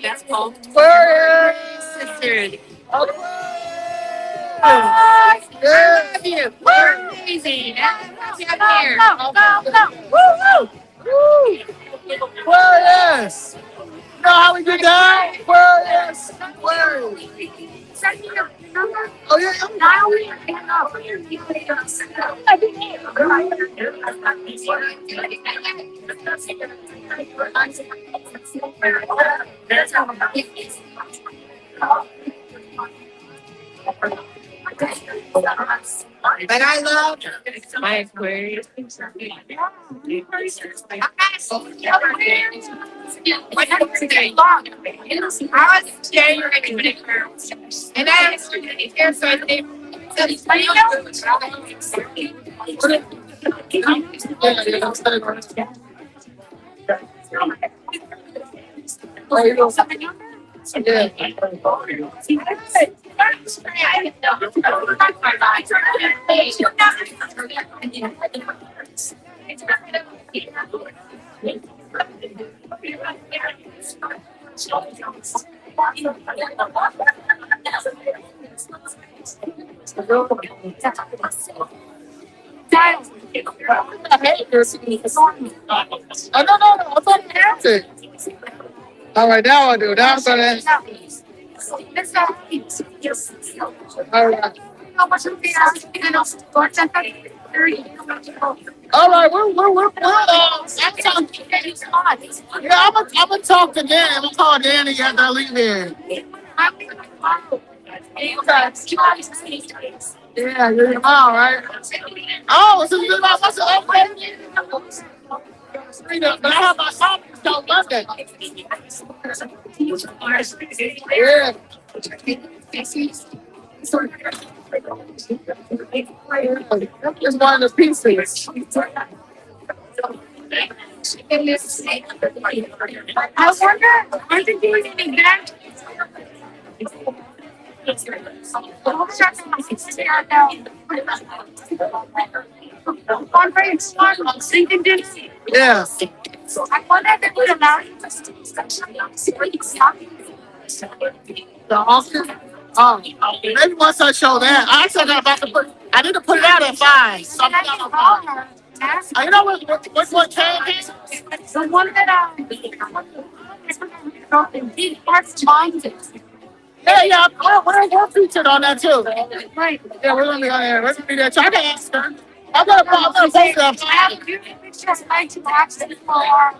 That's cool. Word. I love you. We're amazing. I love you up here. Go. Woo, woo. Yes. You know how we get down? Yes. Word. Oh, yeah. Now we can But I love my Aquarius. What happened today? I was January, and I was here, so I think. Oh, no. I thought it happened. All right, now I do. Now I'm going to. All right. All right, we're yeah, I'm gonna talk to Dan. I'm gonna call Danny after I leave here. Yeah, you're your mom, right? Oh, so you're not what's up, baby? But I have my son on Monday. Yeah. It's one of the pieces. I wonder, aren't they doing an event? Yeah. I wonder if they would allow you to The auction. Maybe once I show that, I actually got about to put. I need to put it out at 5. So I'm not on 5. You know what came here? the one that Yeah. We're featured on that too. right. Yeah, we're gonna be on there. We're gonna be there. So I can ask her. I'm gonna post that. I have a few pictures like to watch for our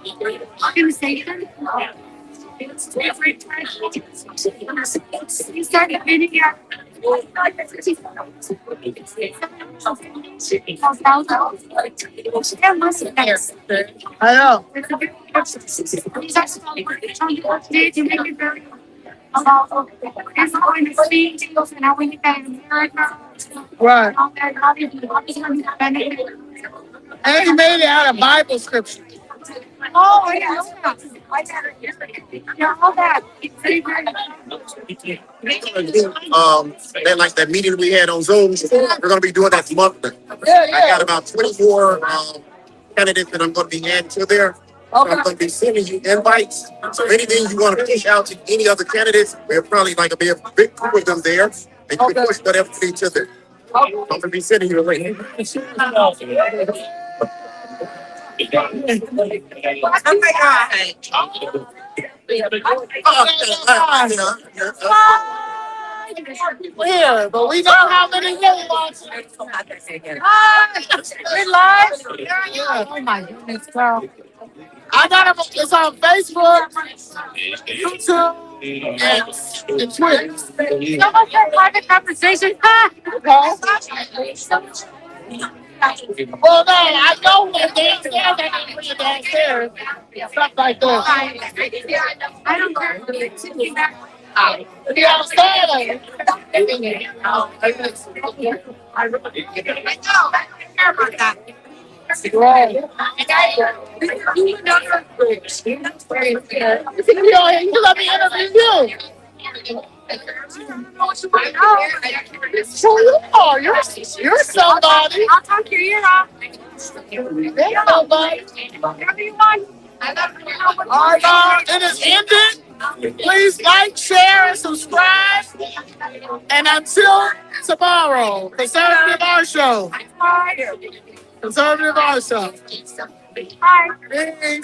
organization. Every time you start a video. I know. It's going to speak to us and how we can America. Right. And he made it out of Bible scripture. Oh, I know that. That like that meeting we had on Zoom, we're gonna be doing that monthly. I got about 24 candidates that I'm gonna be adding to there. So I'm gonna be sending you invites. So anything you want to push out to any other candidates, we're probably like be a big group of them there. And you can push whatever you need to them. I'm gonna be sending you a link. Oh my God. Yeah, but we know how many really want to. We live? Yeah. Oh my goodness, girl. I got it. It's on Facebook, YouTube, and Twitter. So much for private conversation. Well, no, I know when downstairs, I can bring it downstairs. Stuff like that. I don't care. Yeah, I'm saying. I know. I don't care about that. Right. You let me interview you. Oh, you're somebody. I'll talk your ear off. You're somebody. Whatever you want. I love you. All right, it is ended. Please like, share, and subscribe. And until tomorrow, Conservative Art Show. Conservative Art Show. Bye. Thanks.